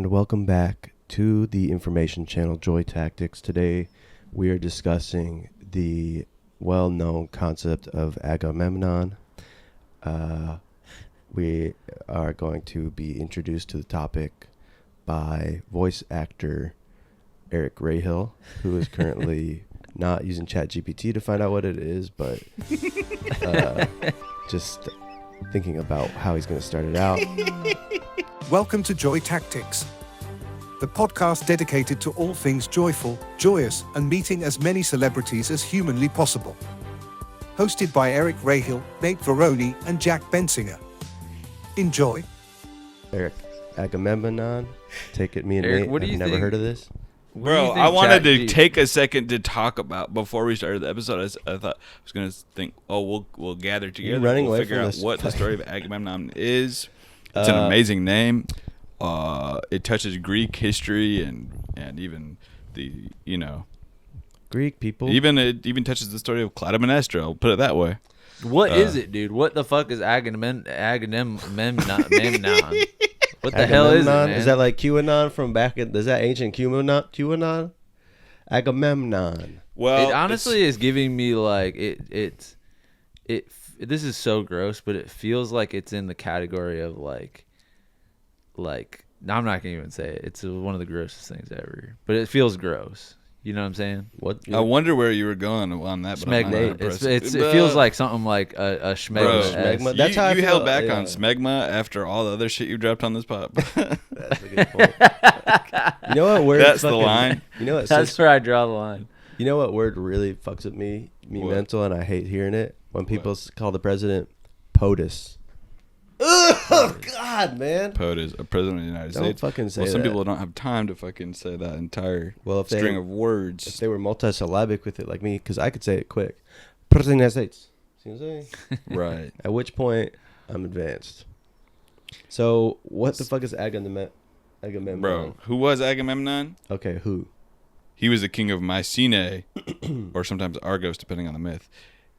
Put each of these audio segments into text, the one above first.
and welcome back to the information channel Joy Tactics. Today we are discussing the well-known concept of Agamemnon. We are going to be introduced to the topic by voice actor Eric Rahill, who is currently not using ChatGPT to find out what it is, but just thinking about how he's going to start it out. Welcome to Joy Tactics, the podcast dedicated to all things joyful, joyous, and meeting as many celebrities as humanly possible. Hosted by Eric Rahill, Nate Veroni, and Jack Bensinger. Enjoy. Eric, Agamemnon, take it, me and Eric, Nate. what do you I've never think? heard of this. Bro, I wanted to take a second to talk about before we started the episode. I thought I was gonna think, we'll gather together. Running we'll away figure from out this. what the story of Agamemnon is. It's an amazing name. It touches Greek history and even the Greek people. it even touches the story of Clytemnestra. I'll put it that way. What is it, dude? What the fuck is Agamemnon? What the hell is it, man? Is that like QAnon from back in? Is that ancient QAnon? Agamemnon. Well, It honestly is giving me like it. This is so gross, but it feels like it's in the category of like. No, I'm not gonna even say it. It's one of the grossest things ever, but it feels gross. You know what I'm saying? What? I wonder where you were going on that. But I'm not Smegma. impressed. It feels like something like a schmegma. Bro, Smegma. That's how I you feel, held back yeah. on smegma after all the other shit you dropped on this pod. That's a good point. You know what word? That's the line. You know what? That's where I draw the line. You know what word really fucks with me What? mental, and I hate hearing it when people call the president POTUS. Oh God, man! POTUS, a president of the United Don't States. fucking say Well, some that. people don't have time to fucking say that entire Well, string of if words. they were multisyllabic with it like me, because I could say it quick. President of the United States. See what I'm saying? Right. At which point, I'm advanced. So, what the fuck is Agamemnon? Bro, who was Agamemnon? Okay, who? He was the king of Mycenae, or sometimes Argos, depending on the myth,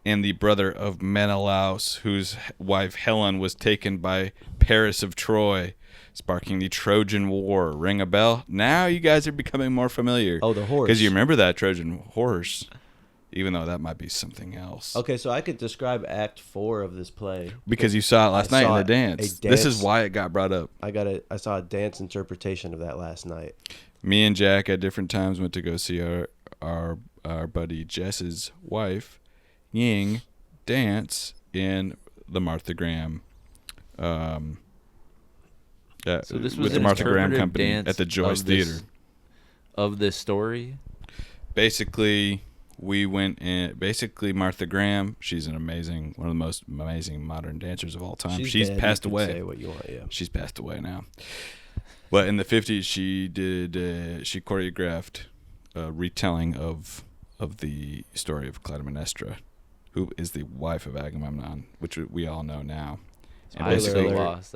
and the brother of Menelaus, whose wife Helen was taken by Paris of Troy, sparking the Trojan War. Ring a bell? Now you guys are becoming more familiar. Oh, the horse. Because you remember that Trojan horse, even though that might be something else. Okay, so I could describe Act 4 of this play. Because you saw it last I night in saw the dance. a This is dance. why it got brought up. I saw a dance interpretation of that last night. Me and Jack at different times went to go see our buddy Jess's wife, Ying, dance in the Martha Graham. So this was with the an Martha Graham interpretive Company dance at the Joyce of this- Theater. Of this story. Basically, we went in. Basically, Martha Graham. She's one of the most amazing modern dancers of all time. She's dead, passed you can away. Say what you want, yeah. She's passed away now. But in the 50s, she choreographed a retelling of the story of Clytemnestra, who is the wife of Agamemnon, which we all know now. And I'm so basically- lost.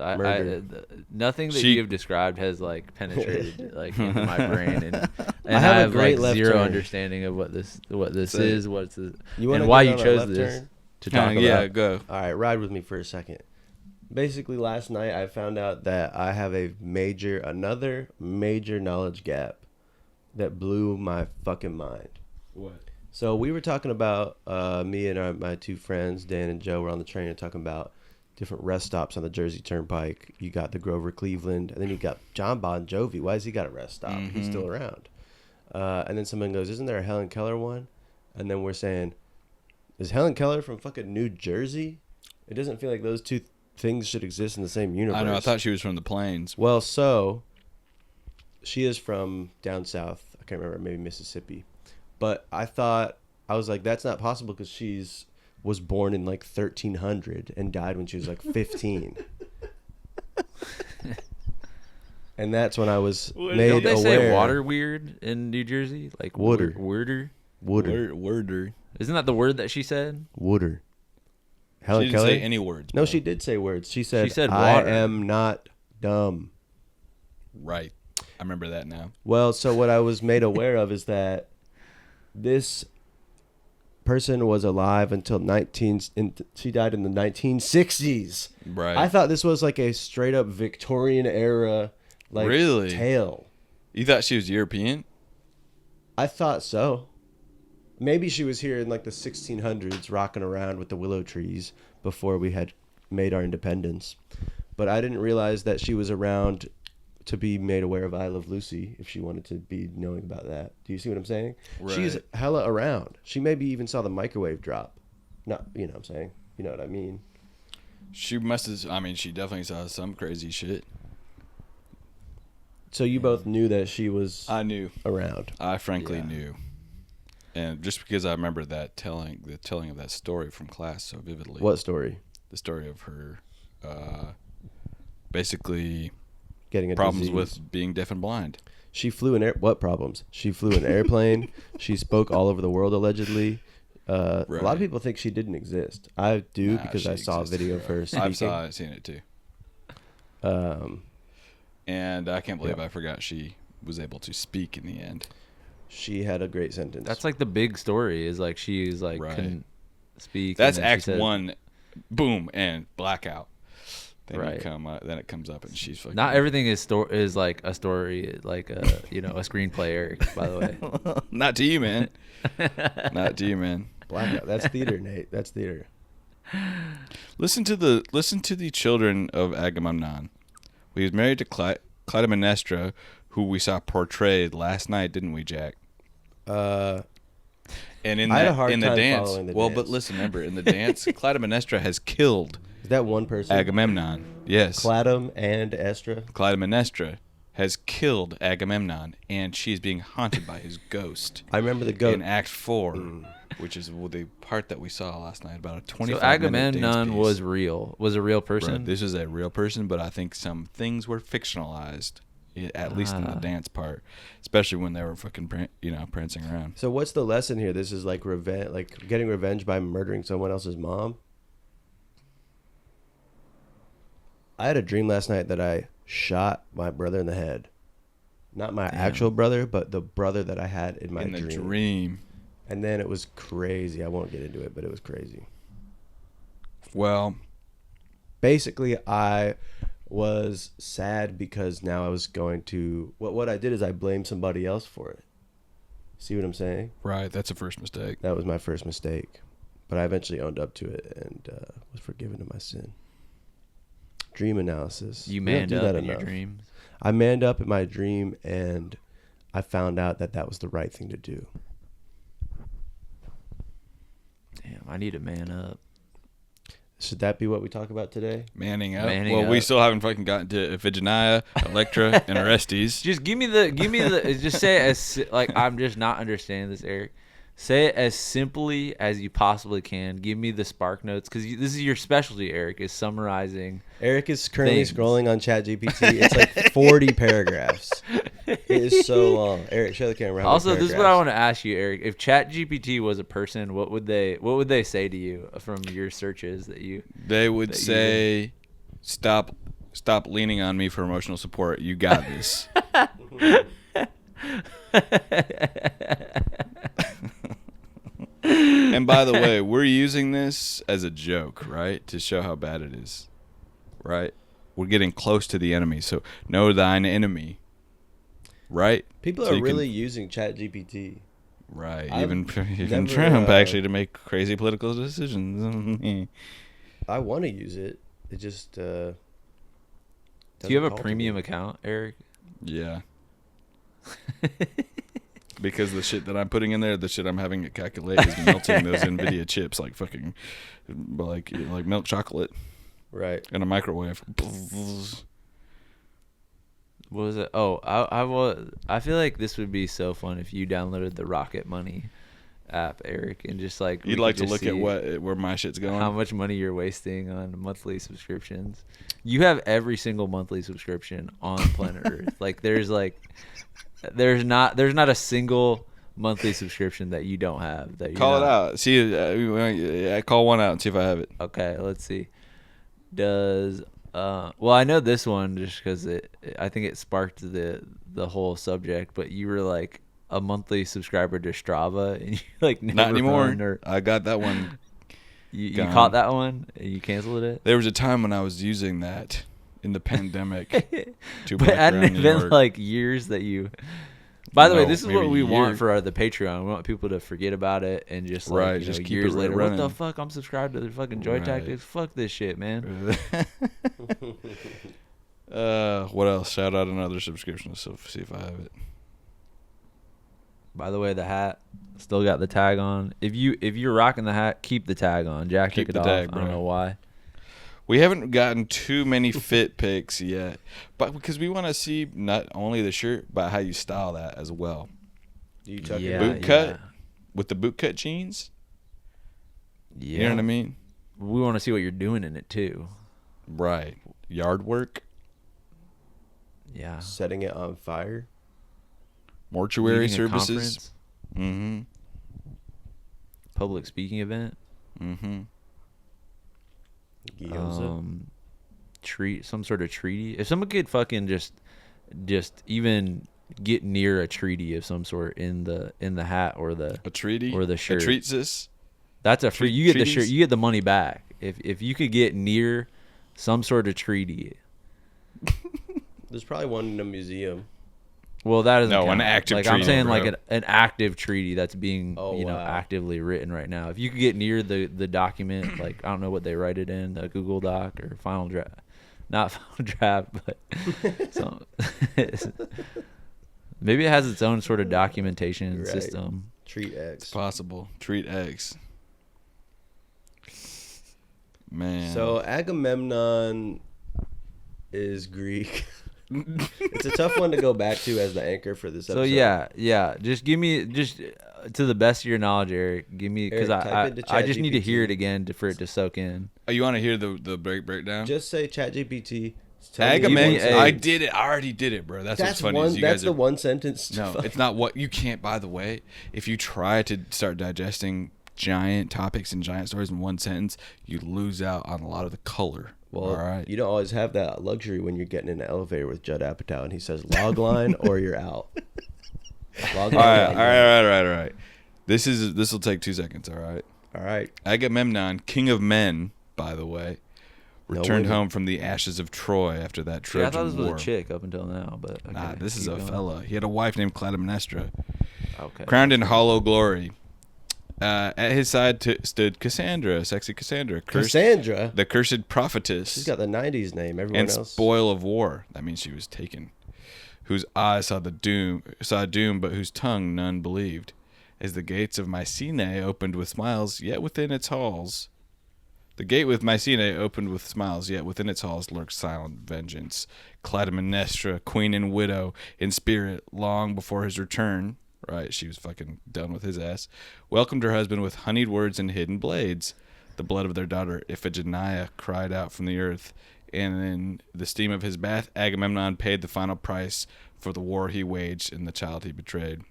Nothing that She- you have described has like penetrated like into my brain, and I have a have great like left zero turn. understanding of what this So- is, what's this, You wanna and why get you on a chose left this turn? to talk about. Yeah, go. All right, ride with me for a second. Basically, last night I found out that I have another major knowledge gap that blew my fucking mind. What? So we were talking about me and my two friends, Dan and Joe, were on the train and talking about different rest stops on the Jersey Turnpike. You got the Grover Cleveland, and then you got John Bon Jovi. Why has he got a rest stop? He's still around. And then someone goes, "Isn't there a Helen Keller one?" And then we're saying, "Is Helen Keller from fucking New Jersey?" It doesn't feel like those two things should exist in the same universe. I know. I thought she was from the plains. Well, so she is from down south. I can't remember, maybe Mississippi. But I was like, that's not possible because was born in like 1300 and died when she was like 15. And that's when I was made Don't they aware. say water weird in New Jersey? Like Water. Worder? Worder. Isn't that the word that she said? Wooder. She Helen didn't Keller? say any words. No, bro. she did say words. She said water. I am not dumb. Right. I remember that now. Well, so what I was made aware of is that this person was alive until she died in the 1960s. Right. I thought this was like a straight up Victorian era Like, really? tail. You thought she was European? I thought so. Maybe she was here in like the 1600s rocking around with the willow trees before we had made our independence. But I didn't realize that she was around to be made aware of I Love Lucy if she wanted to be knowing about that. Do you see what I'm saying? Right. She's hella around. She maybe even saw the microwave drop. Not, you know what I'm saying? You know what I mean? She must have. I mean, she definitely saw some crazy shit. So you both knew that she was I knew. around. I frankly knew. And just because I remember the telling of that story from class so vividly. What story? The story of her basically Getting a problems disease. with being deaf and blind. She flew in what problems? She flew in an airplane. She spoke all over the world allegedly. A lot of people think she didn't exist. I do because I saw a video of her speaking. I've seen it too. And I can't believe I forgot she was able to speak in the end. She had a great sentence. That's like the big story is like she's like couldn't speak. That's and then Act she said, 1, boom, and blackout. Then Right. Then it comes up and she's fucking. Not everything is like a story, like a a screenplay, Eric. By the way, Not to you, man. Not to you, man. blackout. That's theater, Nate. That's theater. Listen to the children of Agamemnon. He was married to Clytemnestra, who we saw portrayed last night, didn't we, Jack? And in I had a that hard in the time dance, following the well, dance. but listen, remember in the dance, Clytemnestra has killed Is that one person? Agamemnon. Yes, Cladum and Estra. Clytemnestra has killed Agamemnon, and she is being haunted by his ghost. I remember the goat. In Act 4, which is the part that we saw last night, about a 25 so Agamemnon was a real person. Right. This is a real person, but I think some things were fictionalized, at least in the dance part, especially when they were fucking prancing around. So what's the lesson here? This is like revenge, like getting revenge by murdering someone else's mom. I had a dream last night that I shot my brother in the head. Not my actual brother, but the brother that I had in my dream. And then it was crazy. I won't get into it, but it was crazy. Well, basically, I was sad because now I was going to... What I did is I blamed somebody else for it. See what I'm saying? Right. That's a first mistake. That was my first mistake. But I eventually owned up to it and was forgiven of my sin. Dream analysis. You We don't manned do up that in your enough. dreams. I manned up in my dream, and I found out that was the right thing to do. Damn, I need to man up. Should that be what we talk about today? Manning up. Manning well, we up. still haven't fucking gotten to Iphigenia, Electra, and Orestes. Just give me the just say it as like I'm just not understanding this, Eric. Say it as simply as you possibly can. Give me the spark notes because this is your specialty, Eric, is summarizing. Eric is currently Things. scrolling on ChatGPT. It's like 40 paragraphs. It is so long. Eric, show the camera. How many Also, this is what I paragraphs. want to ask you, Eric. If ChatGPT was a person, what would they say to you from your searches that you? They would that you say, "Stop leaning on me for emotional support. You got this." And by the way, we're using this as a joke, right? To show how bad it is, right? We're getting close to the enemy, so know thine enemy, right? People So are you really can- using ChatGPT. right. I've Even never, Trump actually to make crazy political decisions. I want to use it. It just. Do you have a doesn't call to premium me. account, Eric? Yeah. Because the shit that I'm putting in there, the shit I'm having it calculate is melting those NVIDIA chips like fucking, like milk chocolate Right. in a microwave. What was it? Oh, I feel like this would be so fun if you downloaded the Rocket Money app, Eric, and just like we You'd could like to just look at see where my shit's going? how much money you're wasting on monthly subscriptions. You have every single monthly subscription on planet Earth. Like there's not a single monthly subscription that you don't have. That you're Call it not- out. See, call one out and see if I have it. Okay, let's see. Does well, I know this one just because I think it sparked the whole subject. But you were like a monthly subscriber to Strava, and you like never Not anymore. run or I got that one. you Gone. caught that one and you canceled it. There was a time when I was using that, in the pandemic. But hadn't it been like years that you... By the way, this is maybe what we a want year. for the Patreon. We want people to forget about it and just like, Right, you just know, keep years it later, running. what the fuck? I'm subscribed to the fucking Joy Right. Tactics. Fuck this shit, man. What else? Shout out another subscription. So see if I have it. By the way, the hat still got the tag on. If you're rocking the hat, keep the tag on. Jack Keep took it the off. tag, I don't bro. know why. We haven't gotten too many fit pics yet, but because we want to see not only the shirt, but how you style that as well. Do you tuck Yeah, it in? Boot cut with the boot cut jeans. Yeah. You know what I mean? We want to see what you're doing in it too. Right. Yard work, Yeah. Setting it on fire? mortuary Leading a services. conference, public speaking event. Gyoza? Treat some sort of treaty. If someone could fucking just even get near a treaty of some sort in the hat or the A treaty or the shirt. A treatsis. that's a free. You get the shirt. treaties? You get the money back if you could get near some sort of treaty. There's probably one in a museum. Well, that doesn't No, count. an active like I'm treaty, saying, bro. like an active treaty that's being Oh, wow. actively written right now. If you could get near the document, like I don't know what they write it in, a Google Doc or Final Draft, not Final Draft, but some, maybe it has its own sort of documentation Right. system. Treat X. Possible. Treat eggs. Man. So Agamemnon is Greek. It's a tough one to go back to as the anchor for this episode. So yeah. Just give me to the best of your knowledge, Eric. Give me because Eric, type into I just need to ChatGPT. hear it again for it to soak in. Oh, you want to hear the breakdown? Just say ChatGPT. tell me Agamemnon. one sentence. I did it. I already did it, bro. That's what's funny. one. Is you That's guys the are, one sentence. No, it's not what you can't. By the way, if you try to start digesting giant topics and giant stories in one sentence, you lose out on a lot of the color. Well, all right. you don't always have that luxury when you're getting in an elevator with Judd Apatow and he says log line or you're out. Log All line. right. All right. This will take 2 seconds. All right. All right. Agamemnon, king of men, by the way, No returned women. home from the ashes of Troy after that Yeah, Trojan I thought this was War. a chick up until now, but okay, Nah, this is keep a going. fella. He had a wife named Clytemnestra, Okay. crowned in hollow glory. At his side stood Cassandra, sexy Cassandra, Cassandra. the cursed prophetess, She's got the 90s name. Everyone and else. spoil of war. That means she was taken. Whose eyes saw doom, but whose tongue none believed. As the gates of Mycenae opened with smiles, yet within its halls. The gate with Mycenae opened with smiles, yet within its halls lurked silent vengeance. Clytemnestra, queen and widow, in spirit, long before his return. Right, she was fucking done with his ass. Welcomed her husband with honeyed words and hidden blades. The blood of their daughter Iphigenia cried out from the earth, and in the steam of his bath, Agamemnon paid the final price for the war he waged and the child he betrayed.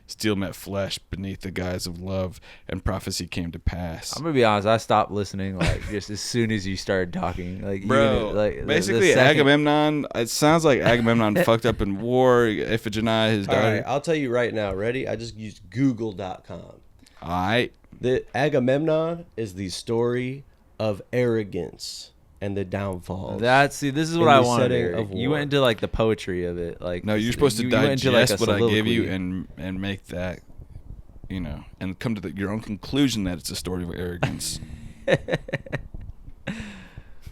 Steel met flesh beneath the guise of love, and prophecy came to pass. I'm gonna be honest. I stopped listening like just as soon as you started talking. Like, Bro, even, like basically the second- Agamemnon, it sounds like Agamemnon fucked up in war, Iphigenia, his All daughter. right. I'll tell you right now. Ready? I just used Google.com. All right. The Agamemnon is the story of arrogance and the downfall. This is what in I the wanted. setting Eric. of You war. went into like the poetry of it. Like No, you're supposed to you went into, digest like, a what I give you soliloquy. and make that, and come to your own conclusion that it's a story of arrogance.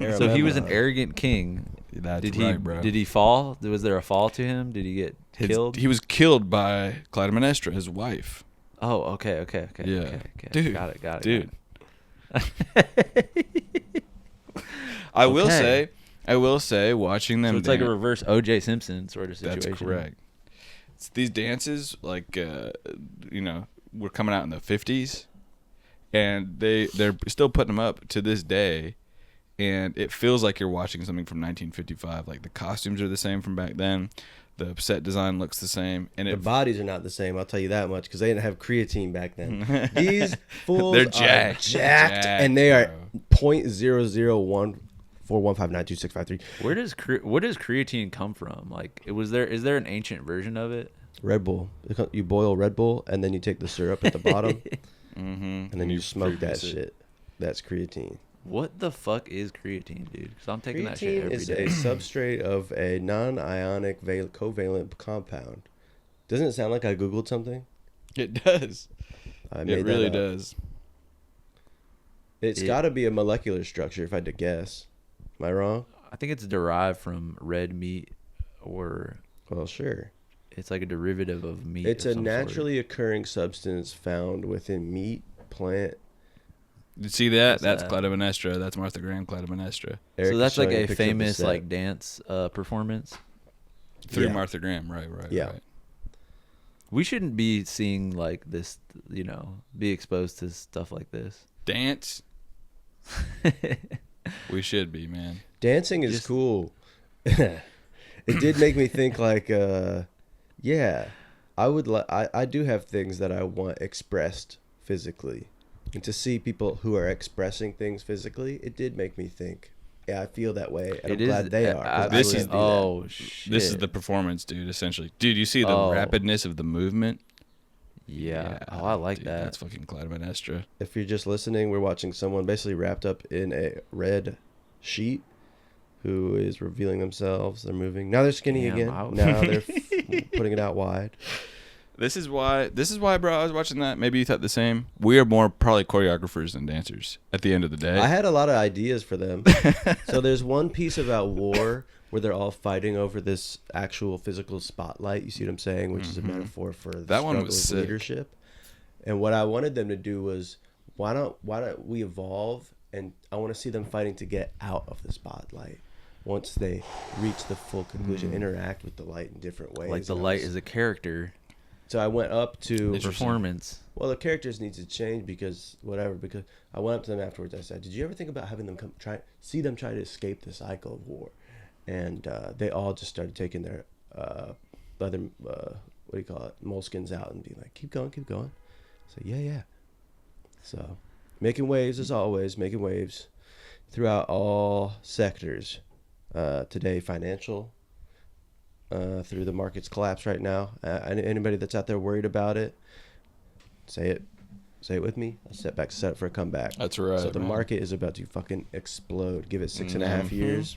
So he was an arrogant king. That's Did right, he? bro. Did he fall? Was there a fall to him? Did he get killed? He was killed by Clytemnestra, his wife. Oh, okay. Yeah. Okay. Dude, got it. Dude. I will say, watching them. So it's like a reverse O.J. Simpson sort of situation. That's correct. It's these dances, like, were coming out in the 50s, and they're still putting them up to this day, and it feels like you're watching something from 1955. Like, the costumes are the same from back then, the set design looks the same, and The bodies are not the same. I'll tell you that much because they didn't have creatine back then. These fools They're are jacked. jacked, and they are 0.00141592653. Where does creatine come from? Like, is there an ancient version of it? Red Bull. You boil Red Bull and then you take the syrup at the bottom Mm-hmm. and then you smoke that shit. That's creatine. What the fuck is creatine, dude? Because I'm taking that shit Creatine every is day. a substrate of a non-ionic covalent compound. Doesn't it sound like I Googled something? It does. I made It really that up. does. It's got to be a molecular structure, if I had to guess. Am I wrong? I think it's derived from red meat, or Well, sure. it's like a derivative of meat. It's of a some sort. naturally occurring substance found within meat, plant. You see that? What's That's that? Clytemnestra. That's Martha Graham Clytemnestra. Eric So is that's like showing a picture of the famous set. like dance performance. Through Yeah. Martha Graham. Right. Yeah. Right. We shouldn't be seeing like this, be exposed to stuff like this. Dance. We should be, man. Dancing is Just- cool. It did make me think like, yeah, I do have things that I want expressed physically. And to see people who are expressing things physically, it did make me think, yeah, I feel that way. And I'm glad they are. 'cause I This is- wouldn't do that. oh shit. This is the performance, dude. Essentially, dude. You see the Oh. rapidness of the movement. yeah. Oh, I like dude, that. That's fucking Clytemnestra. If you're just listening, we're watching someone basically wrapped up in a red sheet who is revealing themselves. They're moving. Now they're skinny Damn, again. I- Now they're putting it out wide. This is why, bro. I was watching that. Maybe you thought the same. We are more probably choreographers than dancers. At the end of the day, I had a lot of ideas for them. So there's one piece about war where they're all fighting over this actual physical spotlight. You see what I'm saying? Which is a metaphor for the That one struggle was of sick. leadership. And what I wanted them to do was, why don't we evolve? And I want to see them fighting to get out of the spotlight. Once they reach the full conclusion, interact with the light in different ways. like the And I light was- is a character So I went up to Interesting. performance. well, the characters need to change because I went up to them afterwards. I said, "Did you ever think about having them try to escape the cycle of war?" And they all just started taking their leather, moleskins out and being like, "Keep going, keep going." So yeah. So making waves as always, making waves throughout all sectors. Today, financial. Through the market's collapse right now. Anybody that's out there worried about it, say it with me. I'll set it for a comeback. That's right. So the man. market is about to fucking explode. Give it 6.5 years.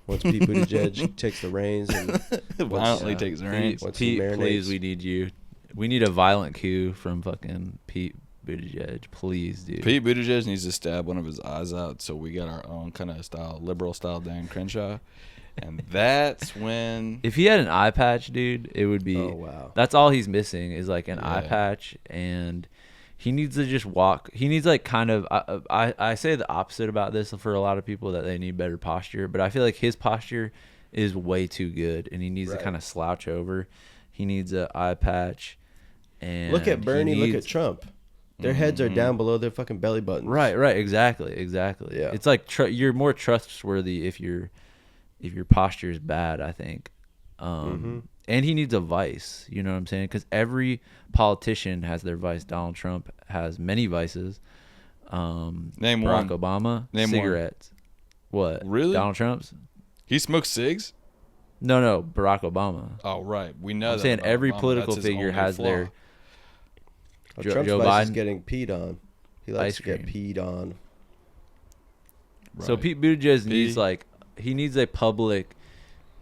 Once Pete Buttigieg takes the reins and violently takes the reins. Once he Pete, marinates. please, we need you. We need a violent coup from fucking Pete Buttigieg, please, dude. Pete Buttigieg needs to stab one of his eyes out, so we got our own kind of style, liberal style Dan Crenshaw, and that's when If he had an eye patch, dude, it would be. Oh, wow. That's all he's missing is like an eye Yeah. patch, and he needs to just walk. He needs like kind of. I say the opposite about this for a lot of people, that they need better posture, but I feel like his posture is way too good, and he needs Right. to kind of slouch over. He needs an eye patch. And Look at he Bernie. Look at needs- Trump. Their heads are down below their fucking belly buttons. Right, exactly. Yeah. It's like you're more trustworthy if your posture is bad, I think. And he needs a vice, you know what I'm saying? Because every politician has their vice. Donald Trump has many vices. Name Barack one. Obama, Name one. cigarettes. What? Really? Donald Trump's? He smokes cigs. No, Barack Obama. Oh right, we know. I'm that saying about every Obama. political That's his figure only has flaw. their Oh, Joe Trump's vice is Biden. getting peed on. He likes Ice to get cream. peed on. So Right. Pete Buttigieg P. needs a public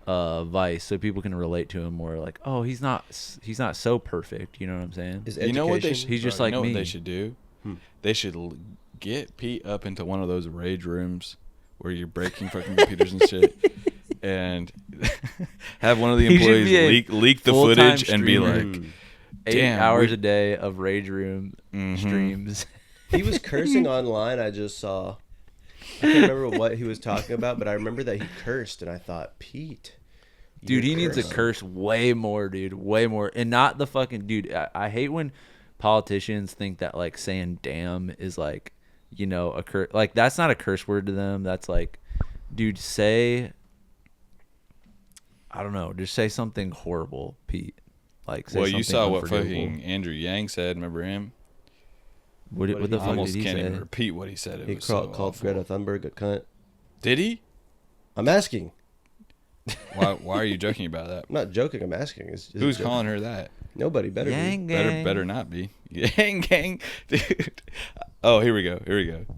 vice so people can relate to him more. Like, oh, he's not so perfect. You know what I'm saying? His You know what they education- should? He's just bro, like you know me. What they should do? They should get Pete up into one of those rage rooms where you're breaking fucking computers and shit, and have one of the He should employees be a leak the full-time footage and be streamer. like, 8 Damn, hours we- a day of rage room streams. He was cursing online. I just saw. I can't remember what he was talking about, but I remember that he cursed, and I thought, Pete, Dude, you he needs to curse way more, dude. Way more. And not the fucking dude. I hate when politicians think that like saying damn is like, a curse. Like that's not a curse word to them. That's like, dude, say I don't know, just say something horrible, Pete. Like say well, you something saw what unforgivable. fucking Andrew Yang said. Remember him? What the did he fuck I almost did he can't say? even repeat what he said. It He was so called awful. Greta Thunberg a cunt. Did he? I'm asking. Why are you joking about that? I'm not joking. I'm asking. Who's calling her that? Nobody. Better Yang be. gang. Better not be. Yang gang, dude. Oh, here we go,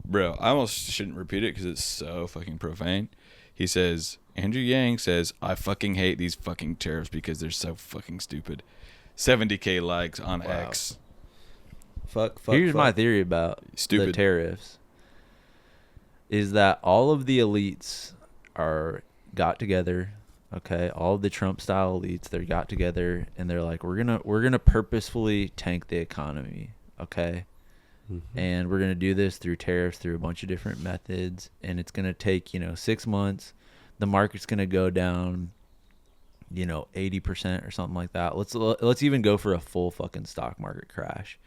bro. I almost shouldn't repeat it because it's so fucking profane. He says, Andrew Yang says, I fucking hate these fucking tariffs because they're so fucking stupid. 70K likes on Wow. X. Fuck. Here's my theory about the Stupid. tariffs. Is that all of the elites got together, okay? All of the Trump style elites, they got together and they're like, we're gonna purposefully tank the economy, okay? Mm-hmm. And we're gonna do this through tariffs, through a bunch of different methods, and it's gonna take 6 months. The market's gonna go down 80% or something like that. Let's even go for a full fucking stock market crash.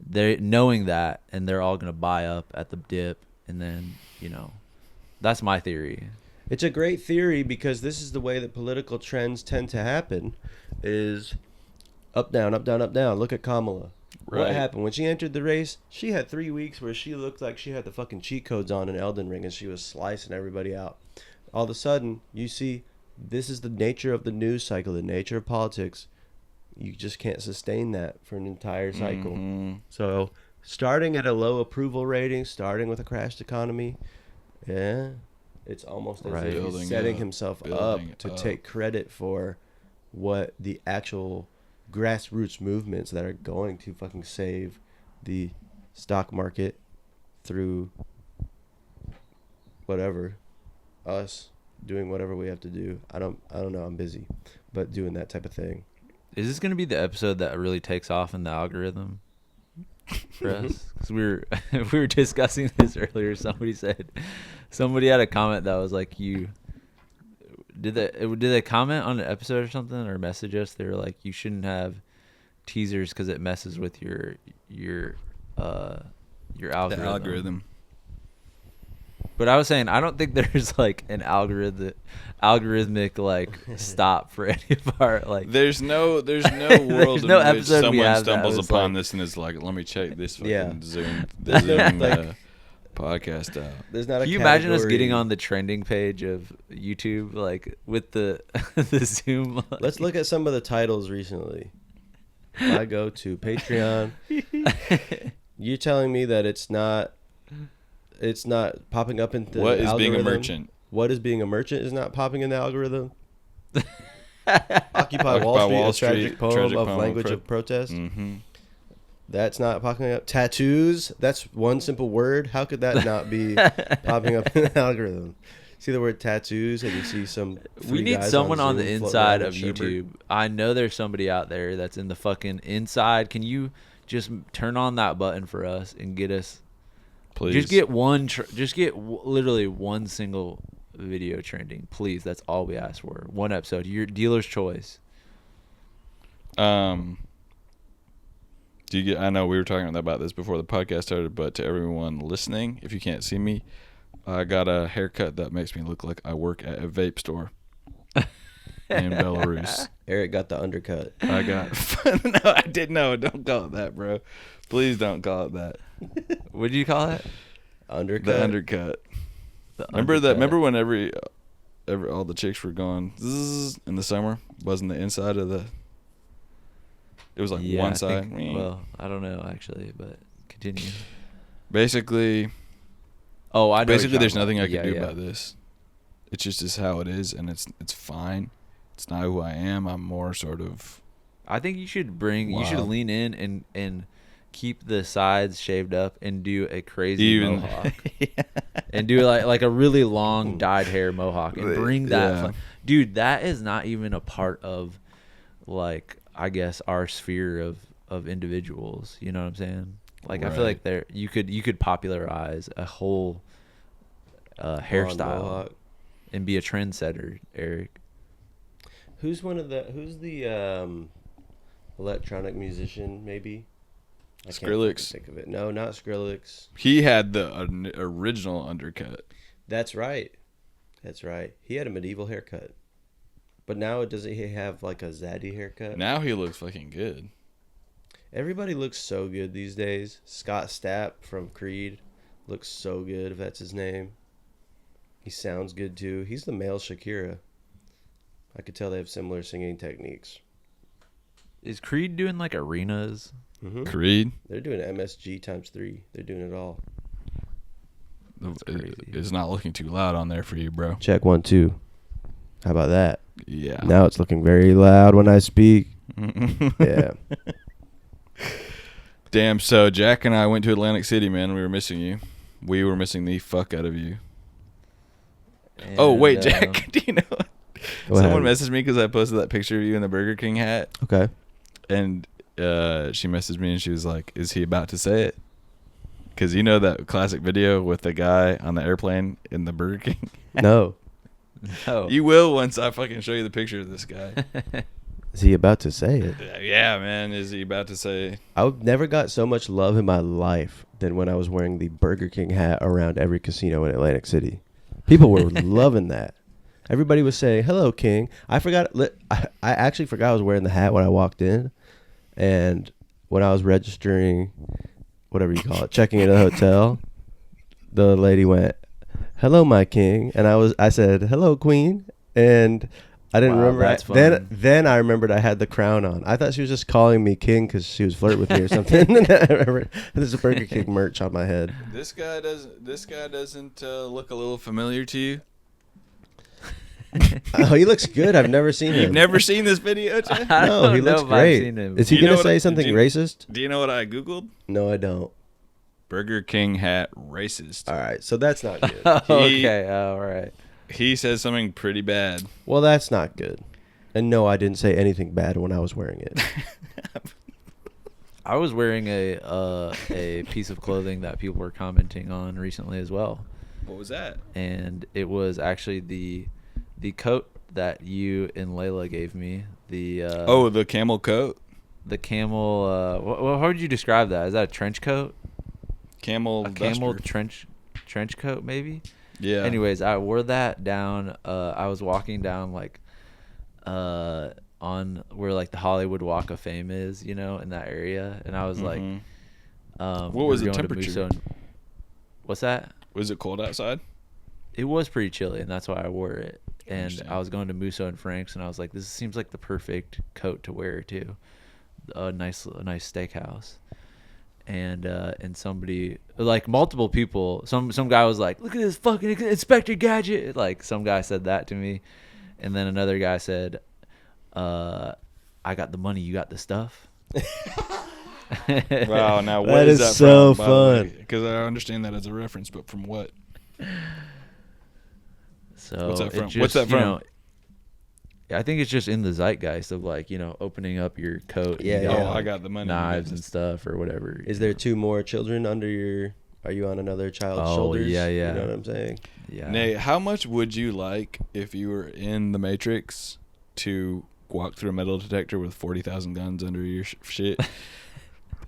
They knowing that, and they're all gonna buy up at the dip, and then that's my theory. It's a great theory because this is the way that political trends tend to happen, is up, down, up, down, up, down. Look at Kamala. What Right. happened? When she entered the race, she had 3 weeks where she looked like she had the fucking cheat codes on in Elden Ring and she was slicing everybody out. All of a sudden, you see, this is the nature of the news cycle, the nature of politics. You just can't sustain that for an entire cycle. Mm-hmm. So, starting at a low approval rating, starting with a crashed economy, it's almost as Right. if Building he's setting up, himself building up to up. take credit for what the actual grassroots movements that are going to fucking save the stock market through whatever, us doing whatever we have to do. I don't know, I'm busy, but doing that type of thing. Is this gonna be the episode that really takes off in the algorithm for us? Because we were discussing this earlier. Somebody had a comment that was like, did they comment on an episode or something, or message us? They were like, you shouldn't have teasers because it messes with your algorithm. The algorithm. But I was saying, I don't think there's like an algorithmic like stop for any of our like. There's no world no in which episode we someone have that stumbles was upon like- this and is like, let me check this fucking Yeah. Zoom Like- podcast out. There's not a Can you imagine us category- getting on the trending page of YouTube, like with the the Zoom? Like, Let's look at some of the titles recently. I go to Patreon. You're telling me that it's not popping up in the What is being a algorithm? merchant? What is being a merchant is not popping in the algorithm. Occupy Wall Street, Wall a tragic Street, poem tragic of poem of language of protest. Mm-hmm. That's not popping up. Tattoos, that's one simple word. How could that not be popping up in the algorithm? See the word tattoos and you see some we three need guys someone on Zoom the floating inside around of in Sherbert. YouTube. I know there's somebody out there that's in the fucking inside. Can you just turn on that button for us and get us? Please. Just get literally one single video trending, please. That's all we ask for. One episode, your dealer's choice. Do you get? I know we were talking about this before the podcast started, but to everyone listening, if you can't see me, I got a haircut that makes me look like I work at a vape store in Belarus. Eric got the undercut. I got. No, I didn't know. Don't call it that, bro. Please don't call it that. What did you call it? Undercut. The undercut. The Remember that? undercut. Remember when every all the chicks were going zzz in the summer? Wasn't the inside of the? It was like Yeah, one I side. think- well, I don't know actually, but continue. Basically, Oh, I know. basically, there's what you're nothing I talking can do about. about this. It's just is how it is, and it's fine. It's not who I am. I'm more sort of. I think you should lean in and keep the sides shaved up and do a crazy mohawk. And do like a really long dyed hair mohawk and bring that Yeah. dude, that is not even a part of like I guess our sphere of individuals, you know what I'm saying? Like I feel Right. like you could popularize a whole Blonde hairstyle mohawk. and be a trendsetter, Eric. Who's the electronic musician maybe? I can't Skrillex. think of it. No, not Skrillex. He had the original undercut. That's right. He had a medieval haircut. But now doesn't he have like a zaddy haircut? Now he looks fucking good. Everybody looks so good these days. Scott Stapp from Creed looks so good, if that's his name. He sounds good too. He's the male Shakira. I could tell they have similar singing techniques. Is Creed doing like arenas? Mm-hmm. Creed. They're doing MSG times 3. They're doing it all. It's not looking too loud on there for you, bro. Check 1, 2. How about that? Yeah. Now it's looking very loud when I speak. Yeah. Damn. So Jack and I went to Atlantic City, man. We were missing you. We were missing the fuck out of you. Oh wait, Jack. Do you know? Someone messaged me because I posted that picture of you in the Burger King hat. Okay. And she messaged me and she was like, "Is he about to say it?" Because you know that classic video with the guy on the airplane in the Burger King? No. No. You will once I fucking show you the picture of this guy. Is he about to say it? Yeah, man. Is he about to say? I never got so much love in my life than when I was wearing the Burger King hat around every casino in Atlantic City. People were loving that. Everybody was saying, "Hello, King." I actually forgot I was wearing the hat when I walked in. And when I was registering, whatever you call it, checking into the hotel, the lady went, "Hello, my king." And I said, "Hello, queen." And I didn't remember. That's fun. Then I remembered I had the crown on. I thought she was just calling me king because she was flirting with me or something. And I remember there's a Burger King merch on my head. This guy doesn't look a little familiar to you? Oh, he looks good. I've never seen him. You've never seen this video, Jack? No, he looks great. Is he Do you know going to say something racist? Do you know what I Googled? No, I don't. Burger King hat racist. All right, so that's not good. Okay, all right. He says something pretty bad. Well, that's not good. And no, I didn't say anything bad when I was wearing it. I was wearing a piece of clothing that people were commenting on recently as well. What was that? And it was actually the coat that you and Layla gave me. The camel coat? The camel, how would you describe that? Is that a trench coat? Camel trench coat, maybe? Yeah. Anyways, I wore that down. I was walking down like on where like the Hollywood Walk of Fame is, you know, in that area, and I was like, what was the temperature? What's that? Was it cold outside? It was pretty chilly, and that's why I wore it. And I was going to Musso and Frank's, and I was like, this seems like the perfect coat to wear to a nice steakhouse. And somebody, like multiple people, some guy was like, "Look at this fucking Inspector Gadget!" Like some guy said that to me, and then another guy said, "I got the money, you got the stuff." Wow, now what that is is that so from, fun. Because I understand that as a reference, but from what? So what's that from? Just, What's that from? You know, I think it's just in the zeitgeist of like, you know, opening up your coat. And Yeah, you got, yeah. I like, got the money. knives and stuff or whatever. Is there 2 more children under your... Are you on another child's Oh, shoulders? yeah. You know what I'm saying? Yeah. Nate, how much would you like if you were in the Matrix to walk through a metal detector with 40,000 guns under your shit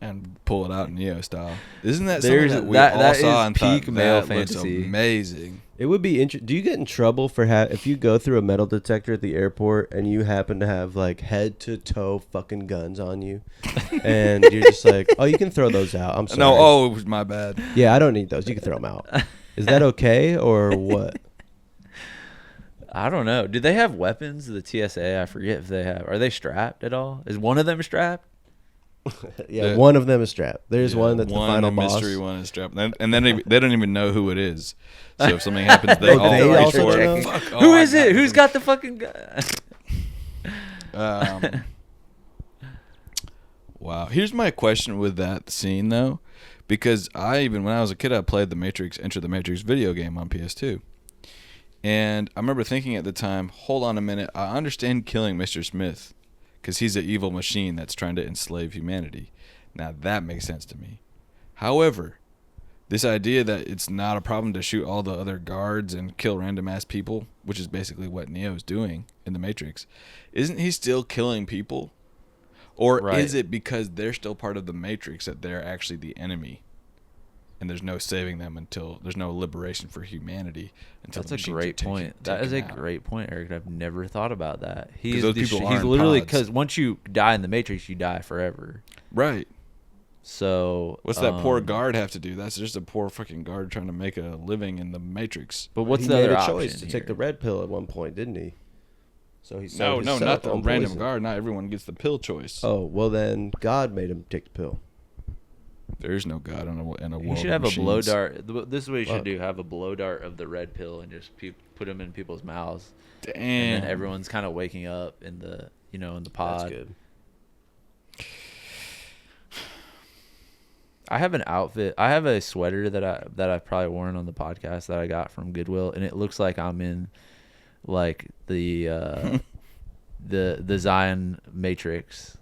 and pull it out Neo style? Isn't that something that we all saw and peak thought male that looks fantasy. amazing? It would be interesting. Do you get in trouble for if you go through a metal detector at the airport and you happen to have like head to toe fucking guns on you, and you're just like, "Oh, you can throw those out." I'm sorry. No, it was my bad. Yeah, I don't need those. You can throw them out. Is that okay or what? I don't know. Do they have weapons? The TSA? I forget if they have. Are they strapped at all? Is one of them strapped? Yeah, one of them is strapped. There's one that's the final boss. Mystery one is strapped, and then they don't even know who it is. So if something happens, they Oh, all they reach also for don't it. know? Fuck, Who I is it? got Who's got the fucking gun? Wow. Here's my question with that scene though, because when I was a kid, I played the Matrix, Enter the Matrix video game on PS2. And I remember thinking at the time, hold on a minute, I understand killing Mr. Smith because he's an evil machine that's trying to enslave humanity. Now that makes sense to me. However, this idea that it's not a problem to shoot all the other guards and kill random ass people, which is basically what Neo's doing in the Matrix, isn't he still killing people? Or is it because they're still part of the Matrix that they're actually the enemy? And there's no saving them until there's no liberation for humanity until That's a great point. That is a great point, Eric. I've never thought about that. He's literally, because once you die in the Matrix, you die forever. Right. So what's that poor guard have to do? That's just a poor fucking guard trying to make a living in the Matrix. But what's he the made other a option choice to here? take the red pill at one point, didn't he? So he No, sold no, himself not the on random poison. guard. Not everyone gets the pill choice. Oh, well then God made him take the pill. There's no God in a world. He should have of a blow machines. dart. This is what he should Fuck. do: have a blow dart of the red pill and just put them in people's mouths, Damn. and then everyone's kind of waking up in the in the pod. That's good. I have an outfit. I have a sweater that I've probably worn on the podcast that I got from Goodwill, and it looks like I'm in like the Zion Matrix.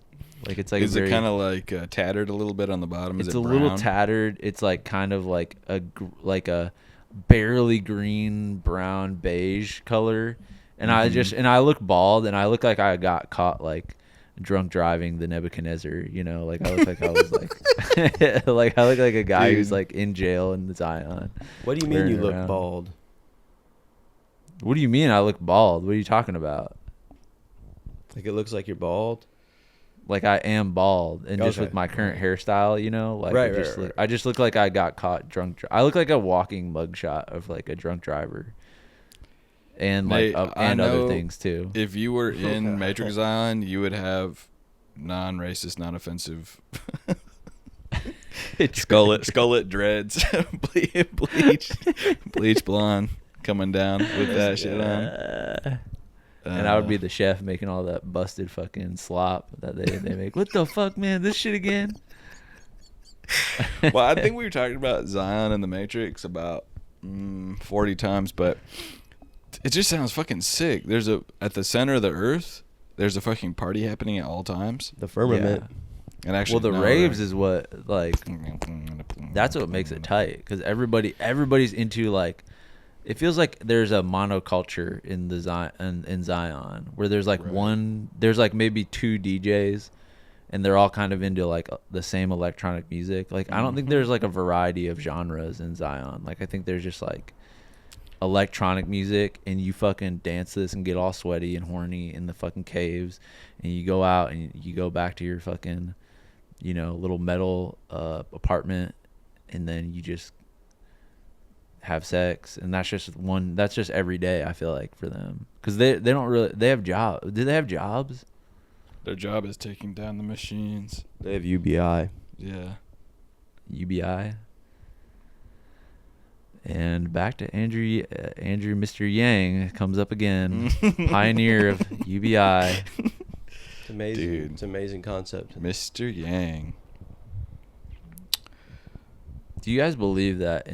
Like it's like Is it kind of like tattered a little bit on the bottom? Is it's it a brown? little tattered. It's like kind of like a barely green, brown, beige color. And I look bald, and I look like I got caught like drunk driving the Nebuchadnezzar. Like I look like I was like like I look like a guy who's Dude. like in jail in the Zion. What do you mean wearing you look around. bald? What do you mean I look bald? What are you talking about? Like it looks like you're bald? Like I am bald, and just Okay. with my current hairstyle, like Right, I just look like I got caught drunk. I look like a walking mugshot of like a drunk driver, and Nate, like I and other know things too. If you were in Matrix Zion, you would have non-racist, non-offensive skullet dreads, bleach blonde coming down with that shit on. And I would be the chef making all that busted fucking slop that they make. What the fuck, man? This shit again? Well, I think we were talking about Zion and the Matrix about 40 times, but it just sounds fucking sick. At the center of the earth, there's a fucking party happening at all times. The firmament. And actually, Well, the raves is what like that's what makes it tight, because everybody's into like. It feels like there's a monoculture in the Zion where there's like there's like maybe two DJs, and they're all kind of into like the same electronic music. Like I don't think there's like a variety of genres in Zion. Like I think there's just like electronic music, and you fucking dance this and get all sweaty and horny in the fucking caves, and you go out and you go back to your fucking little metal apartment, and then you just have sex, and that's just every day. I feel like for them, because they don't really, they have jobs. Do they have jobs? Their job is taking down the machines. They have UBI. Yeah. UBI. And back to Andrew Mr. Yang comes up again, pioneer of UBI. It's amazing. Dude. It's an amazing concept. Mr. Yang. Do you guys believe that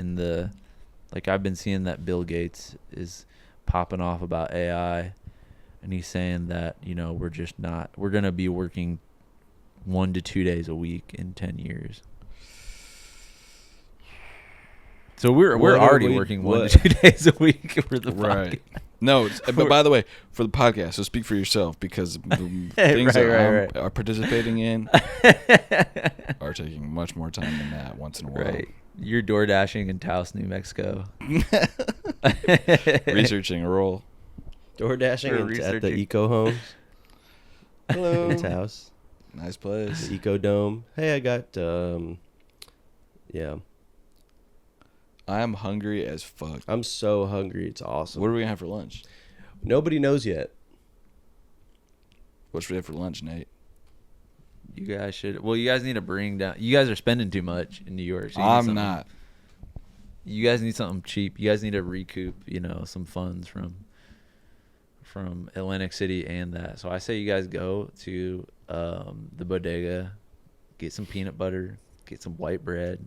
I've been seeing that Bill Gates is popping off about AI, and he's saying that, we're going to be working 1 to 2 days a week in 10 years. So we're already working 1 to 2 days a week for the Right. podcast. No, but by the way, for the podcast, so speak for yourself, because the things that I'm are participating in are taking much more time than that once in a while. Right. You're door dashing in Taos, New Mexico. Researching a role. Door dashing We're at the researching. Eco Homes. Hello. Its house. Nice place. The Eco Dome. Hey, I got yeah. I am hungry as fuck. I'm so hungry. It's awesome. What are we gonna have for lunch? Nobody knows yet. What should we have for lunch, Nate? You guys should. Well, you guys need to bring down. You guys are spending too much in New York. So you need I'm something- not. You guys need something cheap. You guys need to recoup, some funds from Atlantic City and that. So I say you guys go to the bodega, get some peanut butter, get some white bread,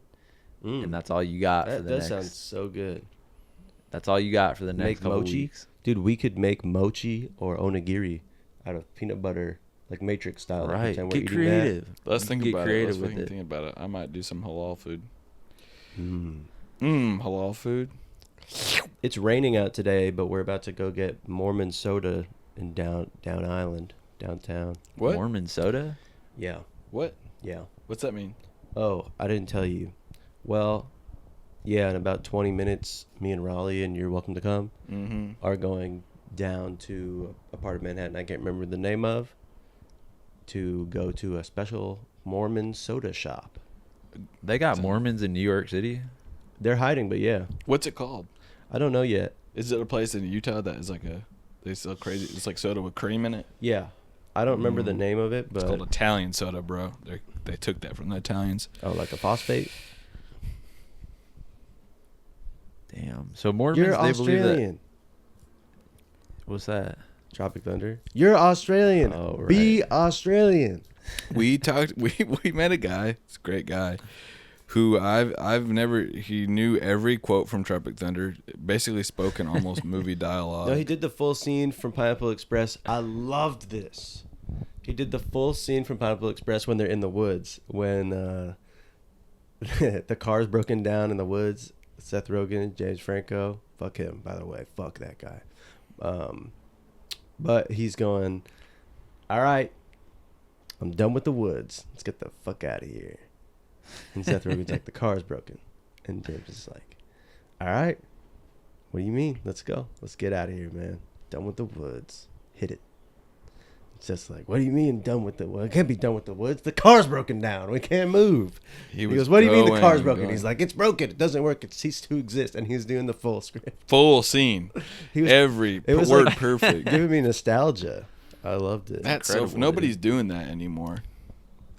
and that's all you got for That the does next. sound so good. That's all you got for the next Make couple mochi? weeks. Dude, we could make mochi or onigiri out of peanut butter, like Matrix style. like Right. pretend we're Get eating that. creative. Let's think Get about it. creative Let's with fucking it. think about it. I might do some halal food. Mm. Halal food. It's raining out today, but we're about to go get Mormon soda in down island, downtown. What? Mormon soda. Yeah, What? yeah. What's that mean? Oh, I didn't tell you. Well, yeah, in about 20 minutes, me and Raleigh, and you're welcome to come, Mm-hmm. are going down to a part of Manhattan I can't remember the name of, to go to a special Mormon soda shop. They got Mormons in New York City. They're hiding, but yeah, What's it called? I don't know yet. Is it a place in Utah that is like a They sell crazy. It's like soda with cream in it. Yeah. I don't remember the name of it, It's but called Italian soda, bro. They took that from the Italians. oh, like a phosphate. Damn. So Mormons, You're they believe that. Australian. What's that? Tropic Thunder. You're Australian. Oh, right. Be Australian. We met a guy. It's a great guy. Who he knew every quote from Tropic Thunder, basically spoken almost movie dialogue. No, he did the full scene from Pineapple Express. I loved this. He did the full scene from Pineapple Express when they're in the woods, when the car's broken down in the woods. Seth Rogen, James Franco, fuck him, by the way, fuck that guy. But he's going, all right, I'm done with the woods. Let's get the fuck out of here. And Seth Rogen's like, the car's broken. And James is like, all right, what do you mean? Let's go. Let's get out of here, man. Done with the woods. Hit it. It's just like, what do you mean done with the woods? I can't be done with the woods. The car's broken down. We can't move. He goes, what do you mean the car's broken? He's like, it's broken. It doesn't work. It ceased to exist. And he's doing the full script. Full scene. Every word like, perfect. Giving me nostalgia. I loved it. That's so nobody's doing that anymore.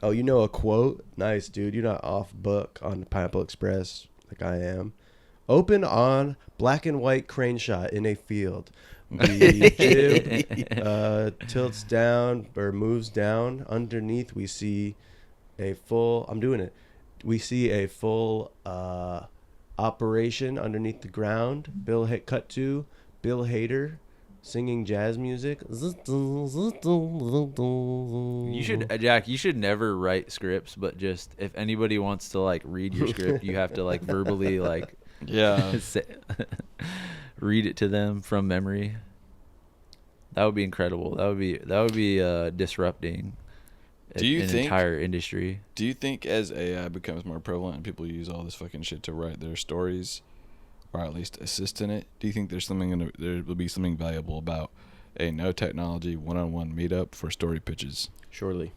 Oh, you know a quote? Nice, dude. You're not off book on Pineapple Express like I am. Open on black and white crane shot in a field. The jib tilts down or moves down. Underneath, we see a full... I'm doing it. We see a full operation underneath the ground. Cut to Bill Hader singing jazz music. You should, Jack. You should never write scripts, but just if anybody wants to like read your script, you have to like verbally like read it to them from memory. That would be incredible. That would be disrupting. Do you think entire industry? Do you think as AI becomes more prevalent and people use all this fucking shit to write their stories, or at least assist in it, do you think there will be something valuable about a no technology one-on-one meetup for story pitches? Surely.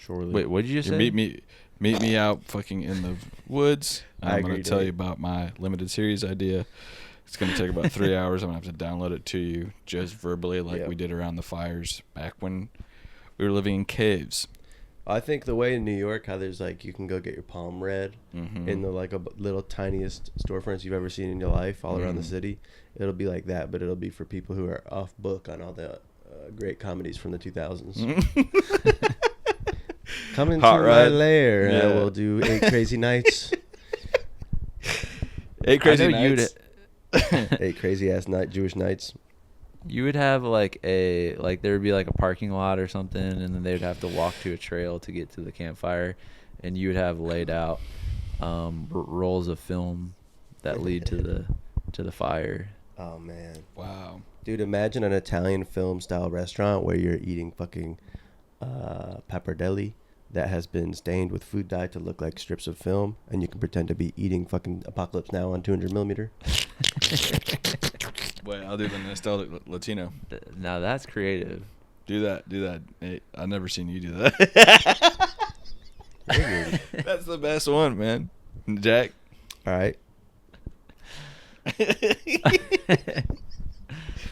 Wait, what did you just say? Meet me out fucking in the woods. I'm going to tell you about my limited series idea. It's going to take about 3 hours. I'm going to have to download it to you just verbally like we did around the fires back when we were living in caves. I think the way in New York, how there's like, you can go get your palm read in the like a little tiniest storefronts you've ever seen in your life all around the city. It'll be like that, but it'll be for people who are off book on all the great comedies from the 2000s. Come into my lair and I will do 8 crazy nights. 8 crazy nights. 8 crazy ass Jewish nights. You would have like there would be like a parking lot or something, and then they would have to walk to a trail to get to the campfire, and you would have laid out rolls of film that lead to the fire. Oh man! Wow, dude, imagine an Italian film style restaurant where you're eating fucking pappardelle that has been stained with food dye to look like strips of film, and you can pretend to be eating fucking Apocalypse Now on 200 millimeter. Wait, I'll do the nostalgic Latino. Now that's creative. Do that. Hey, I've never seen you do that. That's the best one, man. Jack. All right.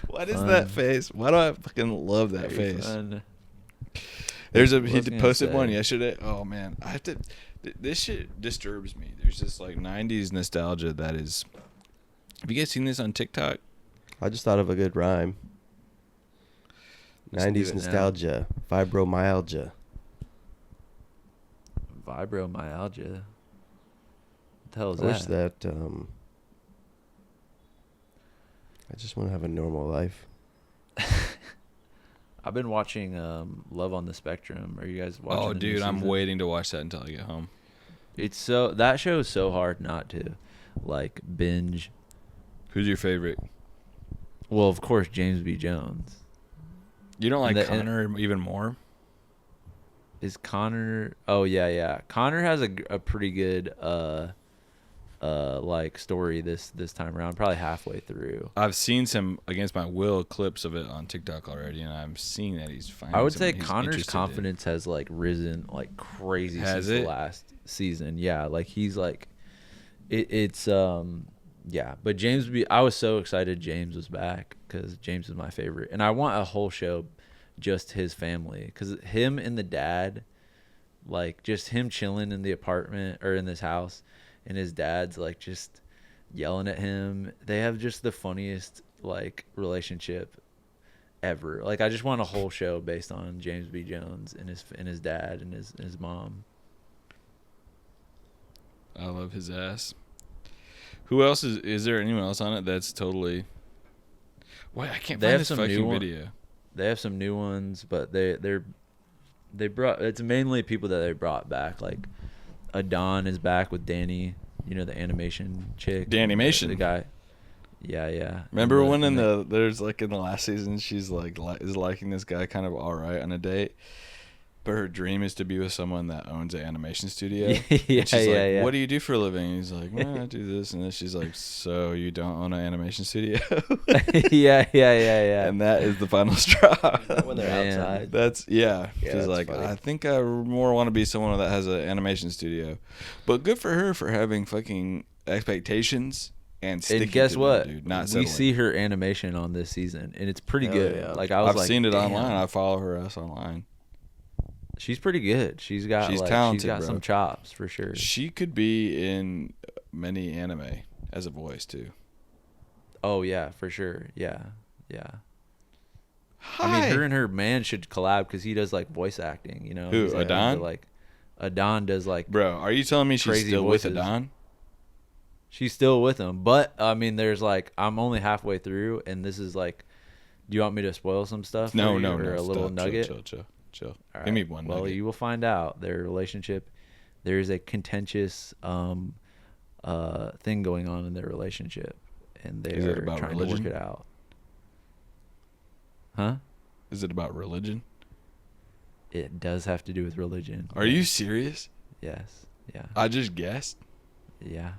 What is that face? Why do I fucking love that face? Fun. He posted one yesterday. Oh man, I have to. This shit disturbs me. There's this like 90s nostalgia that is. Have you guys seen this on TikTok? I just thought of a good rhyme. 90s nostalgia, fibromyalgia. Fibromyalgia. What the hell is I wish that I just want to have a normal life. I've been watching Love on the Spectrum. Are you guys watching? Oh, dude, I'm waiting to watch that until I get home. That show is so hard not to like binge. Who's your favorite? Well, of course, James B. Jones. You don't like Connor even more? Is Connor? Oh yeah. Connor has a pretty good like story this time around. Probably halfway through. I've seen some against my will clips of it on TikTok already, and I'm seeing that he's finding. I would say Connor's confidence has like risen like crazy since the last season. Yeah, like he's like, it's Yeah, but I was so excited James was back because James is my favorite. And I want a whole show just his family, because him and the dad, like just him chilling in the apartment or in this house and his dad's like just yelling at him. They have just the funniest like relationship ever. Like I just want a whole show based on James B. Jones and his dad and his mom. I love his ass. Who else is there anyone else on it that's totally... Wait, I can't find this fucking video. They have some new ones, but they brought, it's mainly people that they brought back. Like Adon is back with Danny, you know, the animation chick. Danimation. The guy. Yeah. Remember when there's like in the last season she's like is liking this guy kind of all right on a date, but her dream is to be with someone that owns an animation studio. Yeah, and she's yeah. What do you do for a living? And he's like, well, I do this. And then she's like, so you don't own an animation studio? yeah. And that is the final straw. When they're outside. That's she's that's like, funny. I think I more want to be someone that has an animation studio. But good for her for having fucking expectations and sticking And guess to what? them, dude, not we settling. see her animation on this season, and it's pretty Hell good. yeah. Like I was I've seen it damn. online. I follow her ass online. She's pretty good. She's talented, she's got bro. some chops for sure. She could be in many anime as a voice too. Oh yeah, for sure. Yeah. Hi. I mean, her and her man should collab because he does like voice acting. You know, Who, He's, like, Adon? into, like Adon does like. Bro, are you telling me she's crazy still voices. with Adon? She's still with him, but I mean, there's like I'm only halfway through, and this is like, do you want me to spoil some stuff? No, for you, no, or no. a little Stop. nugget. Chill. All Give me right. one Well, nugget. you will find out their relationship. There is a contentious thing going on in their relationship, and Is it they're about trying religion? to work it out. Huh? Is it about religion? It does have to do with religion. Are you serious? Yes. Yeah. I just guessed. Yeah.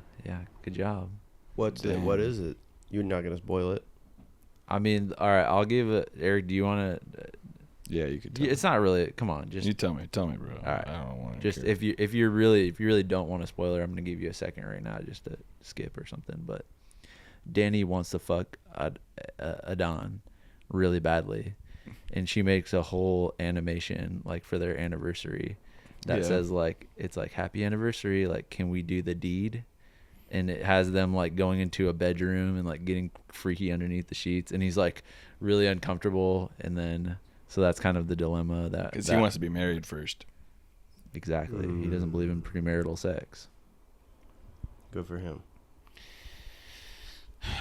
Good job. What is it? You're not gonna spoil it. I mean, all right. I'll give it. Eric, do you want to? Yeah, you could tell It's not really. Come on, just You tell me, bro. All right. I don't want to. just if you really don't want a spoiler, I'm gonna give you a second right now just to skip or something. But Danny wants to fuck Adon really badly, and she makes a whole animation like for their anniversary that says like it's like happy anniversary, like can we do the deed? And it has them like going into a bedroom and like getting freaky underneath the sheets, and he's like really uncomfortable, and then so that's kind of the dilemma because he wants to be married first. Exactly. He doesn't believe in premarital sex. Good for him.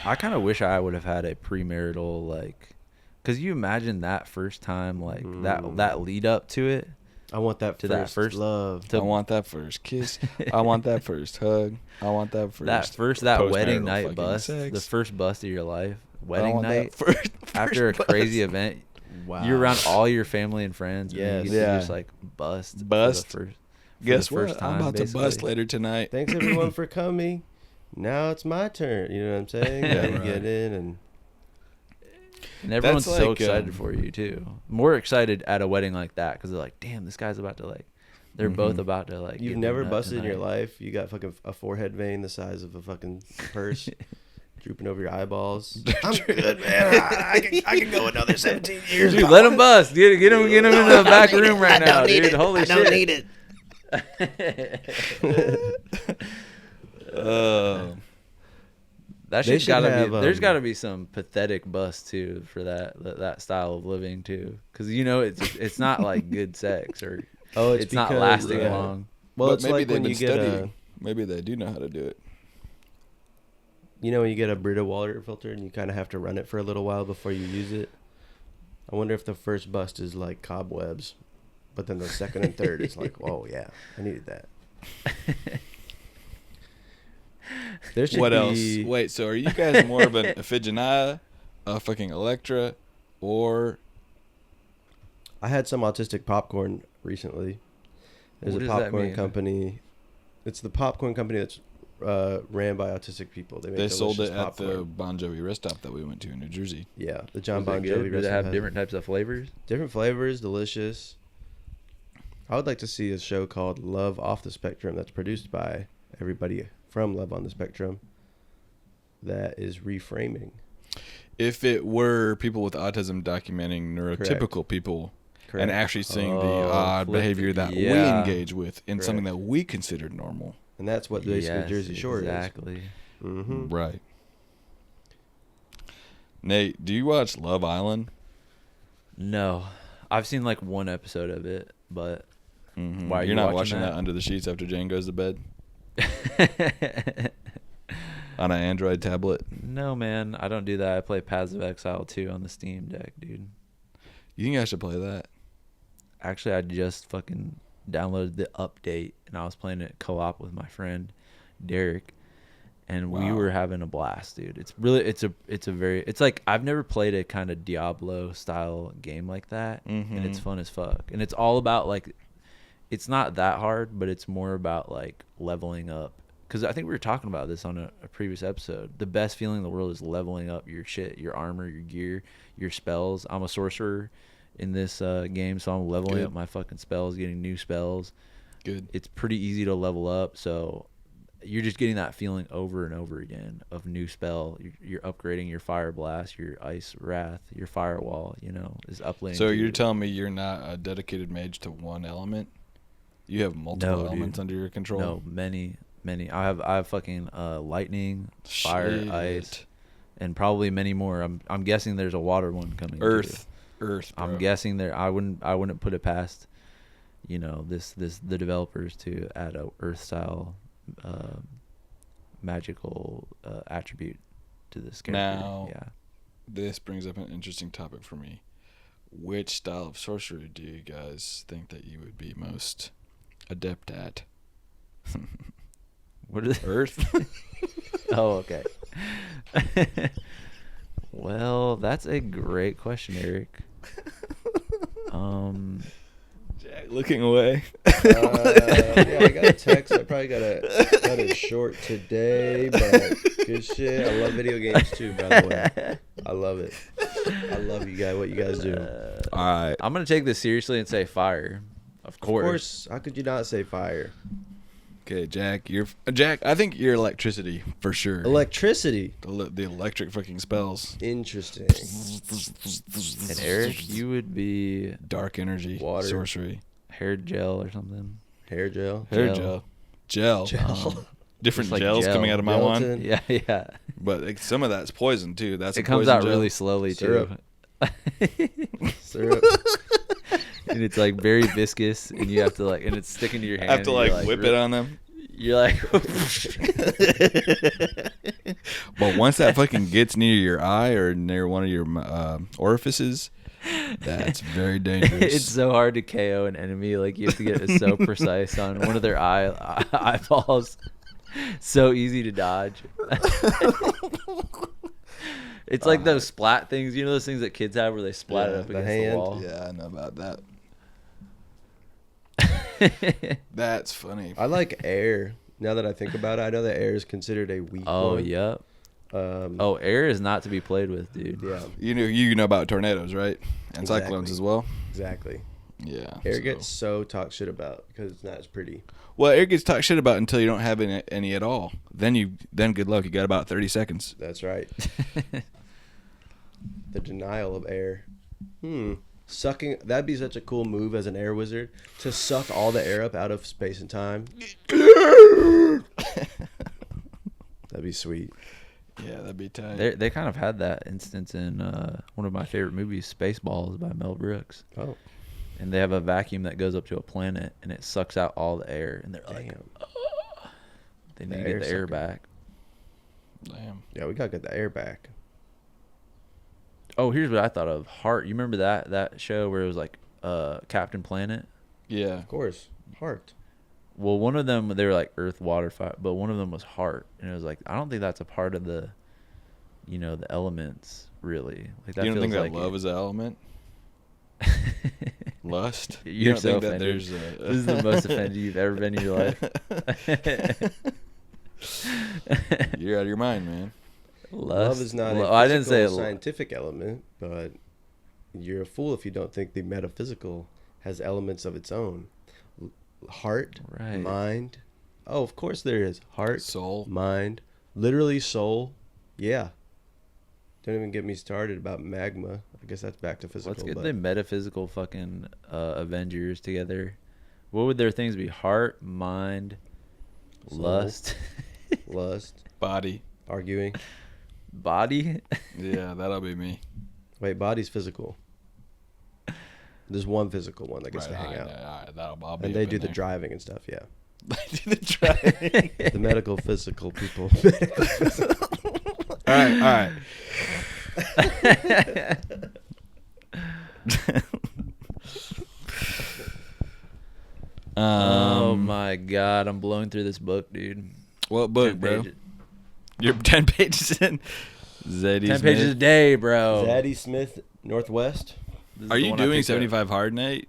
I kind of wish I would have had a premarital like, cause you imagine that first time like that lead up to it. I want that To first, that first love. I want that first kiss. I want that first hug. I want that first. That post-marital wedding night fucking bust, sex. the first bust of your life, I wedding want that night first after a bust. crazy event. Wow. You're around all your family and friends. Yes. And you get Yeah. to just like bust. for Bust. the first- for Guess the what? first I'm time, about to bust basically. later tonight. Thanks everyone for coming. Now it's my turn. You know what I'm saying? Yeah, You right. get in and And everyone's That's so like, excited for you too. More excited at a wedding like that because they're like, "Damn, this guy's about to like." They're both about to like. you've get never nut busted in your tonight. life. You got fucking a forehead vein the size of a fucking purse drooping over your eyeballs. I'm good, man. I can go another 17 years. Dude, let him bust. Get him into the back room right now, dude. Holy shit. I don't need it. That They shit's should gotta have, be. There's gotta be some pathetic bust too for that style of living too, because you know it's not like good sex or Oh, it's not because, lasting long. Well, But it's maybe like they've when been you get studying. Maybe they do know how to do it. when you get a Brita water filter and you kind of have to run it for a little while before you use it. I wonder if the first bust is like cobwebs, but then the second and third is like, oh yeah, I needed that. There should What else? be- Wait, so are you guys more of an Iphigenia, a fucking Electra, or I had some autistic popcorn recently. There's What a does that popcorn mean? company. It's the popcorn company that's ran by autistic people. They make they sold it delicious at the popcorn. Bon Jovi rest stop that we went to in New Jersey? Yeah, the John Was it Bon good? Jovi. Did it restaurant have has different types of flavors? different flavors, delicious. I would like to see a show called Love Off the Spectrum that's produced by everybody from Love on the Spectrum. that is reframing. If it were people with autism documenting neurotypical people Correct. and actually seeing the Oh, odd flip behavior it. that we Yeah. engage with in something that we considered normal. And that's what basically Yes, Jersey Shore exactly. is. Mm-hmm. Right. Nate, do you watch Love Island? No, I've seen like one episode of it, but Mm-hmm. Why are You're you not watching watching that that? under the sheets after Jane goes to bed on an Android tablet? no, man, I don't do that. I play Paths of Exile 2 on the Steam Deck, dude. You think I should play that? Actually, I just fucking downloaded the update, and I was playing it co-op with my friend Derek, and we Wow. were having a blast, dude. It's really it's like I've never played a kind of Diablo style game like that, and it's fun as fuck. And it's all about like, it's not that hard, but it's more about like leveling up. Because I think we were talking about this on a previous episode. The best feeling in the world is leveling up your shit, your armor, your gear, your spells. I'm a sorcerer in this game, so I'm leveling Good. up my fucking spells, getting new spells. Good. It's pretty easy to level up, so you're just getting that feeling over and over again of new spell. You're upgrading your fire blast, your ice wrath, your firewall. You know, is uplanding. So you're telling me you're not a dedicated mage to one element? You have multiple No, dude. elements under your control? No, many. I have fucking lightning, fire, Shit. ice, and probably many more. I'm guessing there's a water one coming. too. Earth, bro. I'm guessing there. I wouldn't put it past, you know, the developers to add a earth style, magical attribute to this character. Now- Yeah. This brings up an interesting topic for me. Which style of sorcery do you guys think that you would be most adept at? What is? Earth? Oh, okay. Well, that's a great question, Eric. Jack looking away. Yeah, I got a text. I probably got it short today, but good shit. I love video games too, by the way. I love it. I love you guys. What you guys do? All right. I'm gonna take this seriously and say fire. Of Of course. course. How could you not say fire? Okay, Jack. Jack. I think you're electricity for sure. Electricity. The electric fucking spells. Interesting. And Eric, you would be Dark energy. Water. Sorcery. hair gel or something. Hair gel. Hair Gel. gel. Gel. Different Just like gels gel. coming out of my wand. Gelatin. Yeah, yeah. But like, some of that's poison too. That's It a comes poison out gel. really slowly Syrup. too. Syrup. And it's like very viscous, and you have to like, and it's sticking to your hand. I have to and you're, like whip it on them. You're like, But once that fucking gets near your eye or near one of your orifices, that's very dangerous. it's so hard to KO an enemy. Like you have to get it so precise on one of their eyeballs. So easy to dodge. It's like those splat things. You know those things that kids have where they splat it Yeah, up the against hand. the wall. Yeah, I know about that. That's funny. I like air. Now that I think about it, I know that air is considered a weak Oh, one. yep. Um, Oh, air is not to be played with, dude. yeah, You know about tornadoes, right? And Exactly. cyclones as well. exactly. Yeah. Air so- gets so talked shit about because it's not as pretty. well, air gets talked shit about until you don't have any at all. Then good luck. You got about 30 seconds. That's right. The denial of air. Sucking. That'd be such a cool move as an air wizard to suck all the air up out of space and time. That'd be sweet. Yeah, that'd be tight. They kind of had that instance in one of my favorite movies, Spaceballs by Mel Brooks. Oh, And they have a vacuum that goes up to a planet and it sucks out all the air. And they're like, damn. they The need to air get the air sucker. back. Damn. Yeah, we gotta get the air back. Oh, here's what I thought of. Heart. You remember that show where it was like Captain Planet? Yeah. Of course, heart. Well, one of them, they were like earth, water, fire, but one of them was heart. And it was like, I don't think that's a part of the, you know, the elements, really. Like that You don't think feels that like love is an element? Lust? You're You don't so think that offended. there's a... This is the most offended you've ever been in your life. You're out of your mind, man. Love is not a I didn't say physical scientific element, but you're a fool if you don't think the metaphysical has elements of its own. Heart, Right. mind. Oh, of course there is. Heart, Soul. mind, literally soul. Yeah. Don't even get me started about magma. I guess that's back to physical. Let's get but the metaphysical fucking Avengers together. What would their things be? Heart, mind, Soul. lust, lust, Body. arguing. body. Yeah, that'll be me. Wait, body's physical. There's one physical one that gets to hang out. All right, I'll be And up they in do the there. driving and stuff, yeah. They do the driving. The medical physical people. All right. Oh my god, I'm blowing through this book, dude. What book, 10 bro? pages. You're 10 pages in. Zadie 10 Smith. pages a day, bro. Zadie Smith, Northwest. This is Are the you one I doing picked up. 75 hard, Nate?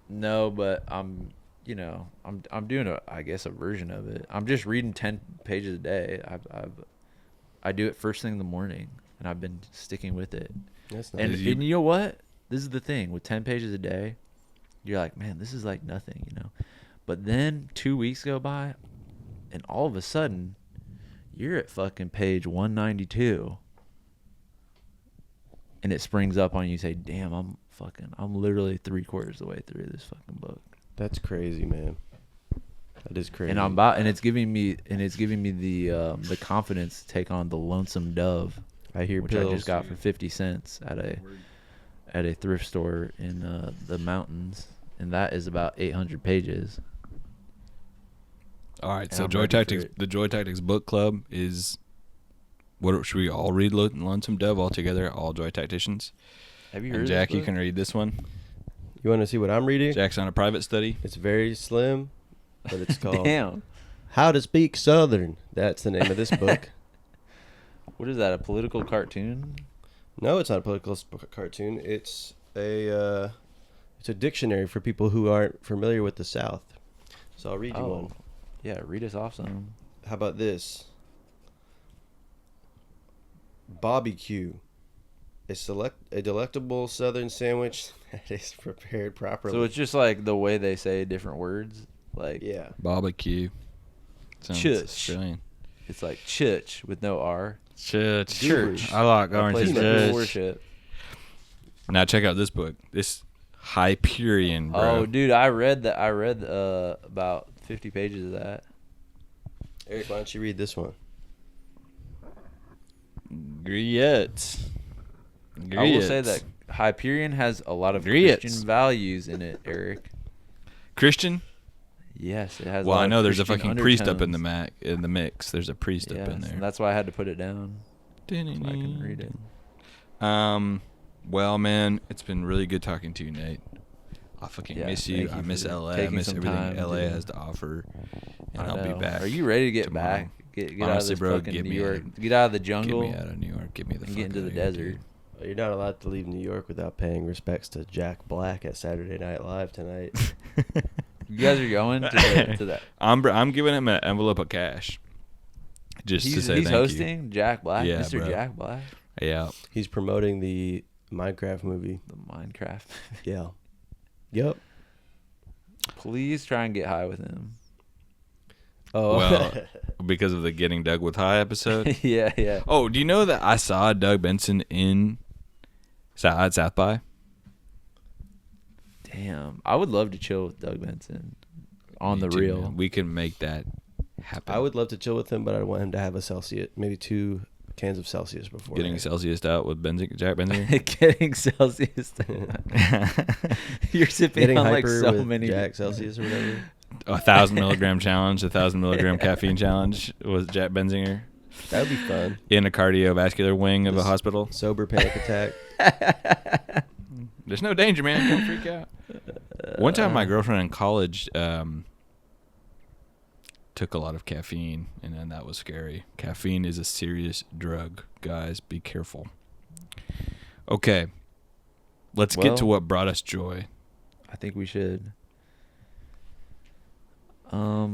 No, but I'm doing I guess a version of it. I'm just reading 10 pages a day. I do it first thing in the morning, and I've been sticking with it. That's And, nice. and you know what? This is the thing with 10 pages a day. You're like, man, this is like nothing, you know. But then 2 weeks go by, and all of a sudden, you're at fucking page 192, and it springs up on you. You say, damn, I'm literally 3/4 of the way through this fucking book. That's crazy, man. That is crazy. And it's giving me the confidence to take on The Lonesome Dove, I hear which pills. I just got for 50 cents at a thrift store in the mountains, and that is about 800 pages. All right, And so I'm Joy ready for Tactics, it. the Joy Tactics book club is. What should we all read? Lonesome Dove all together, all Joy Tacticians. Have you heard And of Jack, this you book? can read this one. You want to see what I'm reading? Jack's on a private study. It's very slim, but it's called Damn. How to Speak Southern. That's the name of this book. What is that? A political cartoon? No, it's not a political cartoon. It's a dictionary for people who aren't familiar with the South. So I'll read you one. Yeah, read us off some. How about this? Barbecue. A delectable Southern sandwich that is prepared properly. So it's just like the way they say different words. Like yeah. Barbecue. Sounds Church. Australian. it's like church with no R. Church. I like A going place to of church. worship. Now check out this book. This Hyperion, bro. Oh, dude, I read about 50 pages of that. Eric, why don't you read this one? Griots. I will say that Hyperion has a lot of Griots. Christian values in it, Eric. Christian. Yes, it has. Well, a lot I of know there's a Christian fucking priest up in undertones. the mix. There's a priest up in Yes, there. and that's why I had to put it down. So I can read it. Well, man, it's been really good talking to you, Nate. I fucking Yeah, miss you. thank you I miss for LA. I taking miss some everything time LA to- has to offer. And I I'll be know. back. Are you ready to get tomorrow. back? Get Honestly, out of this bro, fucking get New me York. out. Get out of the Get jungle me out of New York. Get me the and fuck get into out the of here, desert. dude. Well, you're not allowed to leave New York without paying respects to Jack Black at Saturday Night Live tonight. You guys are going to that. I'm giving him an envelope of cash. Just to He's say thank hosting Jack Black, Yeah, Mr. bro. Jack Black, you. Yeah. He's promoting the Minecraft movie. the Minecraft. Yeah. Yep. Please try and get high with him. Oh. Well, because of the Getting Doug with High episode. yeah. Oh, do you know that I saw Doug Benson at South by? Damn, I would love to chill with Doug Benson on Me the too, real. man. We can make that happen. I would love to chill with him, but I want him to have a Celsius, maybe 2 cans of Celsius before. Getting Celsius out with Jack Benson. Getting Celsius. You're sipping Getting on like hyper so with many. Jack Celsius or whatever. 1,000 milligram challenge, 1,000 milligram caffeine challenge was Jack Benzinger That would be fun. in a cardiovascular wing of a Just- hospital. Sober panic attack. There's no danger, man. Don't freak out. One time, my girlfriend in college took a lot of caffeine, and then that was scary. Caffeine is a serious drug, guys. Be careful. Okay, let's get to Well- what brought us joy. I think we should.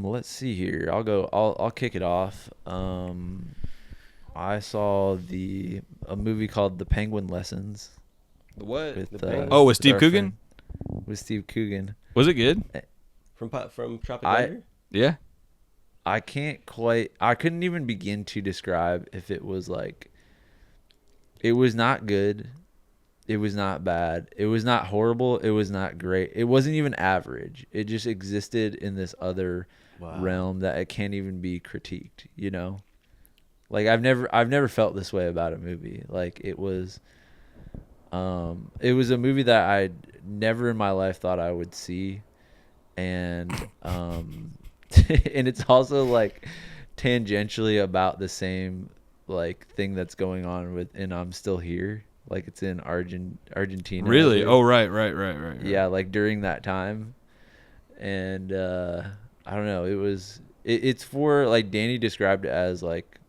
Let's see here. I'll kick it off. I saw a movie called The Penguin Lessons. What? With, The Penguin? Oh, with Steve our Coogan? friend- With Steve Coogan. Was it good? From Tropic I- Thunder? Yeah. I couldn't even begin to describe if it was like, it was not good. It was not bad. It was not horrible. It was not great. It wasn't even average. It just existed in this other realm that it can't even be critiqued, you know? Like I've never felt this way about a movie. Like it was a movie that I never in my life thought I would see. And and it's also like tangentially about the same like thing that's going on with and I'm Still Here. Like it's in Argentina. Really? Oh, right. Yeah, like during that time. And I don't know, it's for like Danny described it as like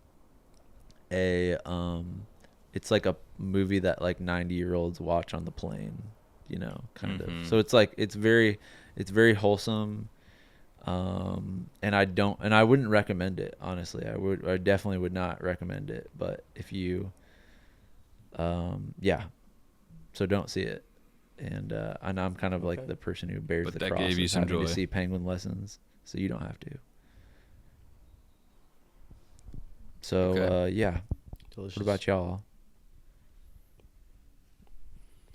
it's like a movie that like 90-year-olds watch on the plane, you know, kind of. So it's like it's very wholesome. And I wouldn't recommend it, honestly. I definitely would not recommend it, but if you yeah, so don't see it. And I'm kind of like the person who bears But the that cross gave you of some having joy. to see Penguin Lessons, so you don't have to. So Okay. yeah. Delicious. What about y'all?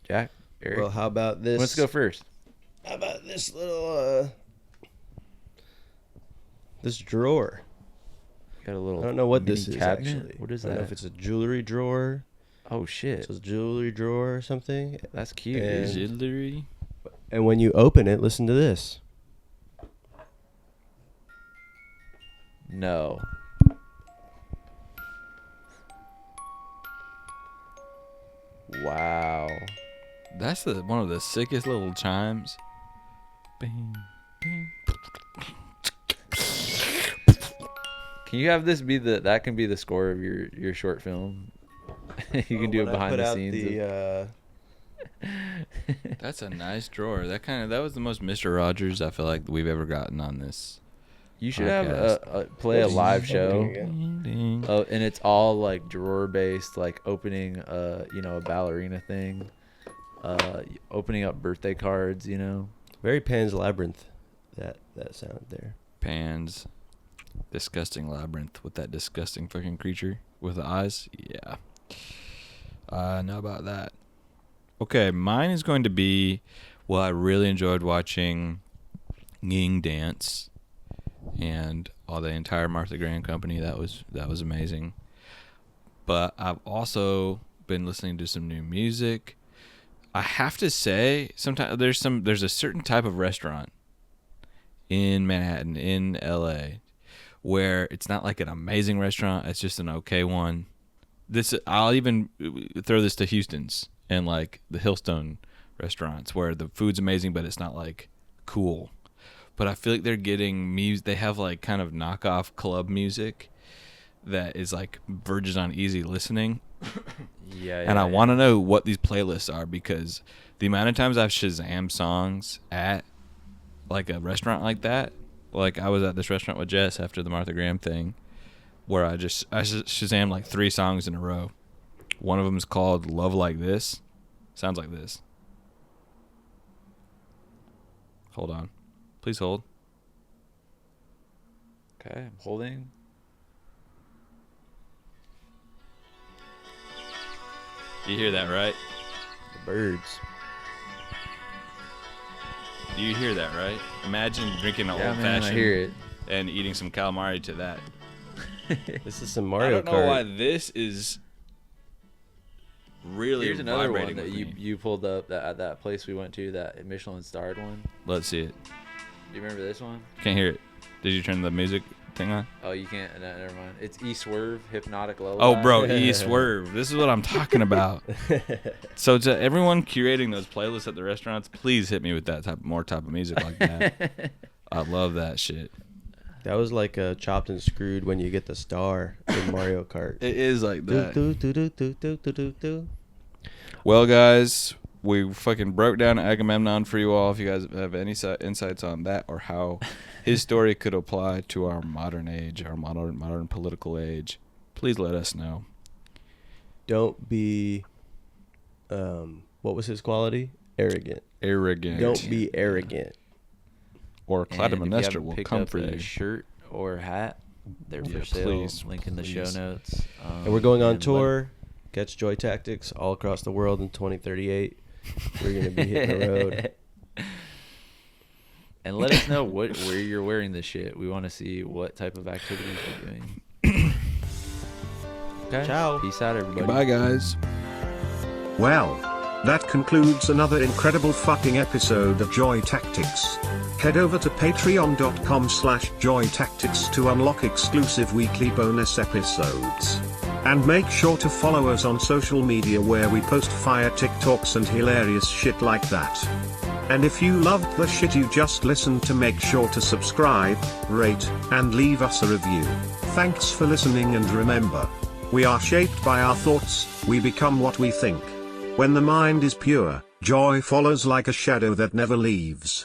Jack? Eric? Well, how about this? Let's go first. How about this little this drawer? Got a little. I don't know what mini this is cabinet? actually. What is I don't know that? if it's a jewelry drawer. Oh shit, It's a jewelry drawer or something. that's cute. And- dude. Jewelry. And when you open it, listen to this. No. Wow. That's one of the sickest little chimes. Bing, bing. Can you have this be that can be the score of your short film? You can do it behind the scenes. That's a nice drawer. That was the most Mr. Rogers I feel like we've ever gotten on this. You should have podcast. play a live show. Ding, ding. Oh, and it's all like drawer based, like opening a ballerina thing, opening up birthday cards, you know. Very Pan's Labyrinth. That sound there. Pan's disgusting labyrinth with that disgusting fucking creature with the eyes. Yeah. I know about that. Okay, mine is going to be, well, I really enjoyed watching Ying dance and all the entire Martha Graham company. That was amazing. But I've also been listening to some new music. I have to say, sometimes there's a certain type of restaurant in Manhattan, in LA, where it's not like an amazing restaurant, it's just an okay one. I'll even throw this to Houston's and like the Hillstone restaurants where the food's amazing but it's not like cool. But I feel like they're getting music. They have like kind of knockoff club music that is like verges on easy listening. Yeah. And I want to know what these playlists are, because the amount of times I've Shazam songs at like a restaurant like that, like I was at this restaurant with Jess after the Martha Graham thing, where I Shazam like 3 songs in a row. One of them is called Love Like This. Sounds like this. Hold on. Please hold. Okay, I'm holding. You hear that, right? The birds. Do you hear that, right? Imagine drinking an Yeah, old man, I fashioned hear it. and eating some calamari to that. This is some I Mario don't know Kart. why this is really Here's another one vibrating that with me. you pulled up at that place we went to, that Michelin starred one. Let's see it. Do you remember this one? Can't hear it. Did you turn the music thing on? Oh, you can't. No, never mind. It's E-Swerve, Hypnotic Lullaby. Oh, bro, E-Swerve. This is what I'm talking about. So to everyone curating those playlists at the restaurants, please hit me with that more type of music like that. I love that shit. That was like Chopped and Screwed when you get the star in Mario Kart. It is like that. Do, do, do, do, do, do, do, do. Well, guys, we fucking broke down Agamemnon for you all. If you guys have any insights on that or how his story could apply to our modern age, our modern political age, please let us know. Don't be, what was his quality? Arrogant. Arrogant. Don't be arrogant. Or And if you Clytemnestra haven't will picked come up for a you. shirt or hat. They're Yeah, for sale. please, Link in the show please. notes. And we're going on and tour. Catch Joy Tactics all across the world in 2038. We're going to be hitting the road. And let us know where you're wearing this shit. We want to see what type of activities you're doing. Okay. Ciao. Peace out, everybody. Goodbye, guys. Well, that concludes another incredible fucking episode of Joy Tactics. Head over to patreon.com/joytactics to unlock exclusive weekly bonus episodes. And make sure to follow us on social media where we post fire TikToks and hilarious shit like that. And if you loved the shit you just listened to, make sure to subscribe, rate, and leave us a review. Thanks for listening, and remember, we are shaped by our thoughts, we become what we think. When the mind is pure, joy follows like a shadow that never leaves.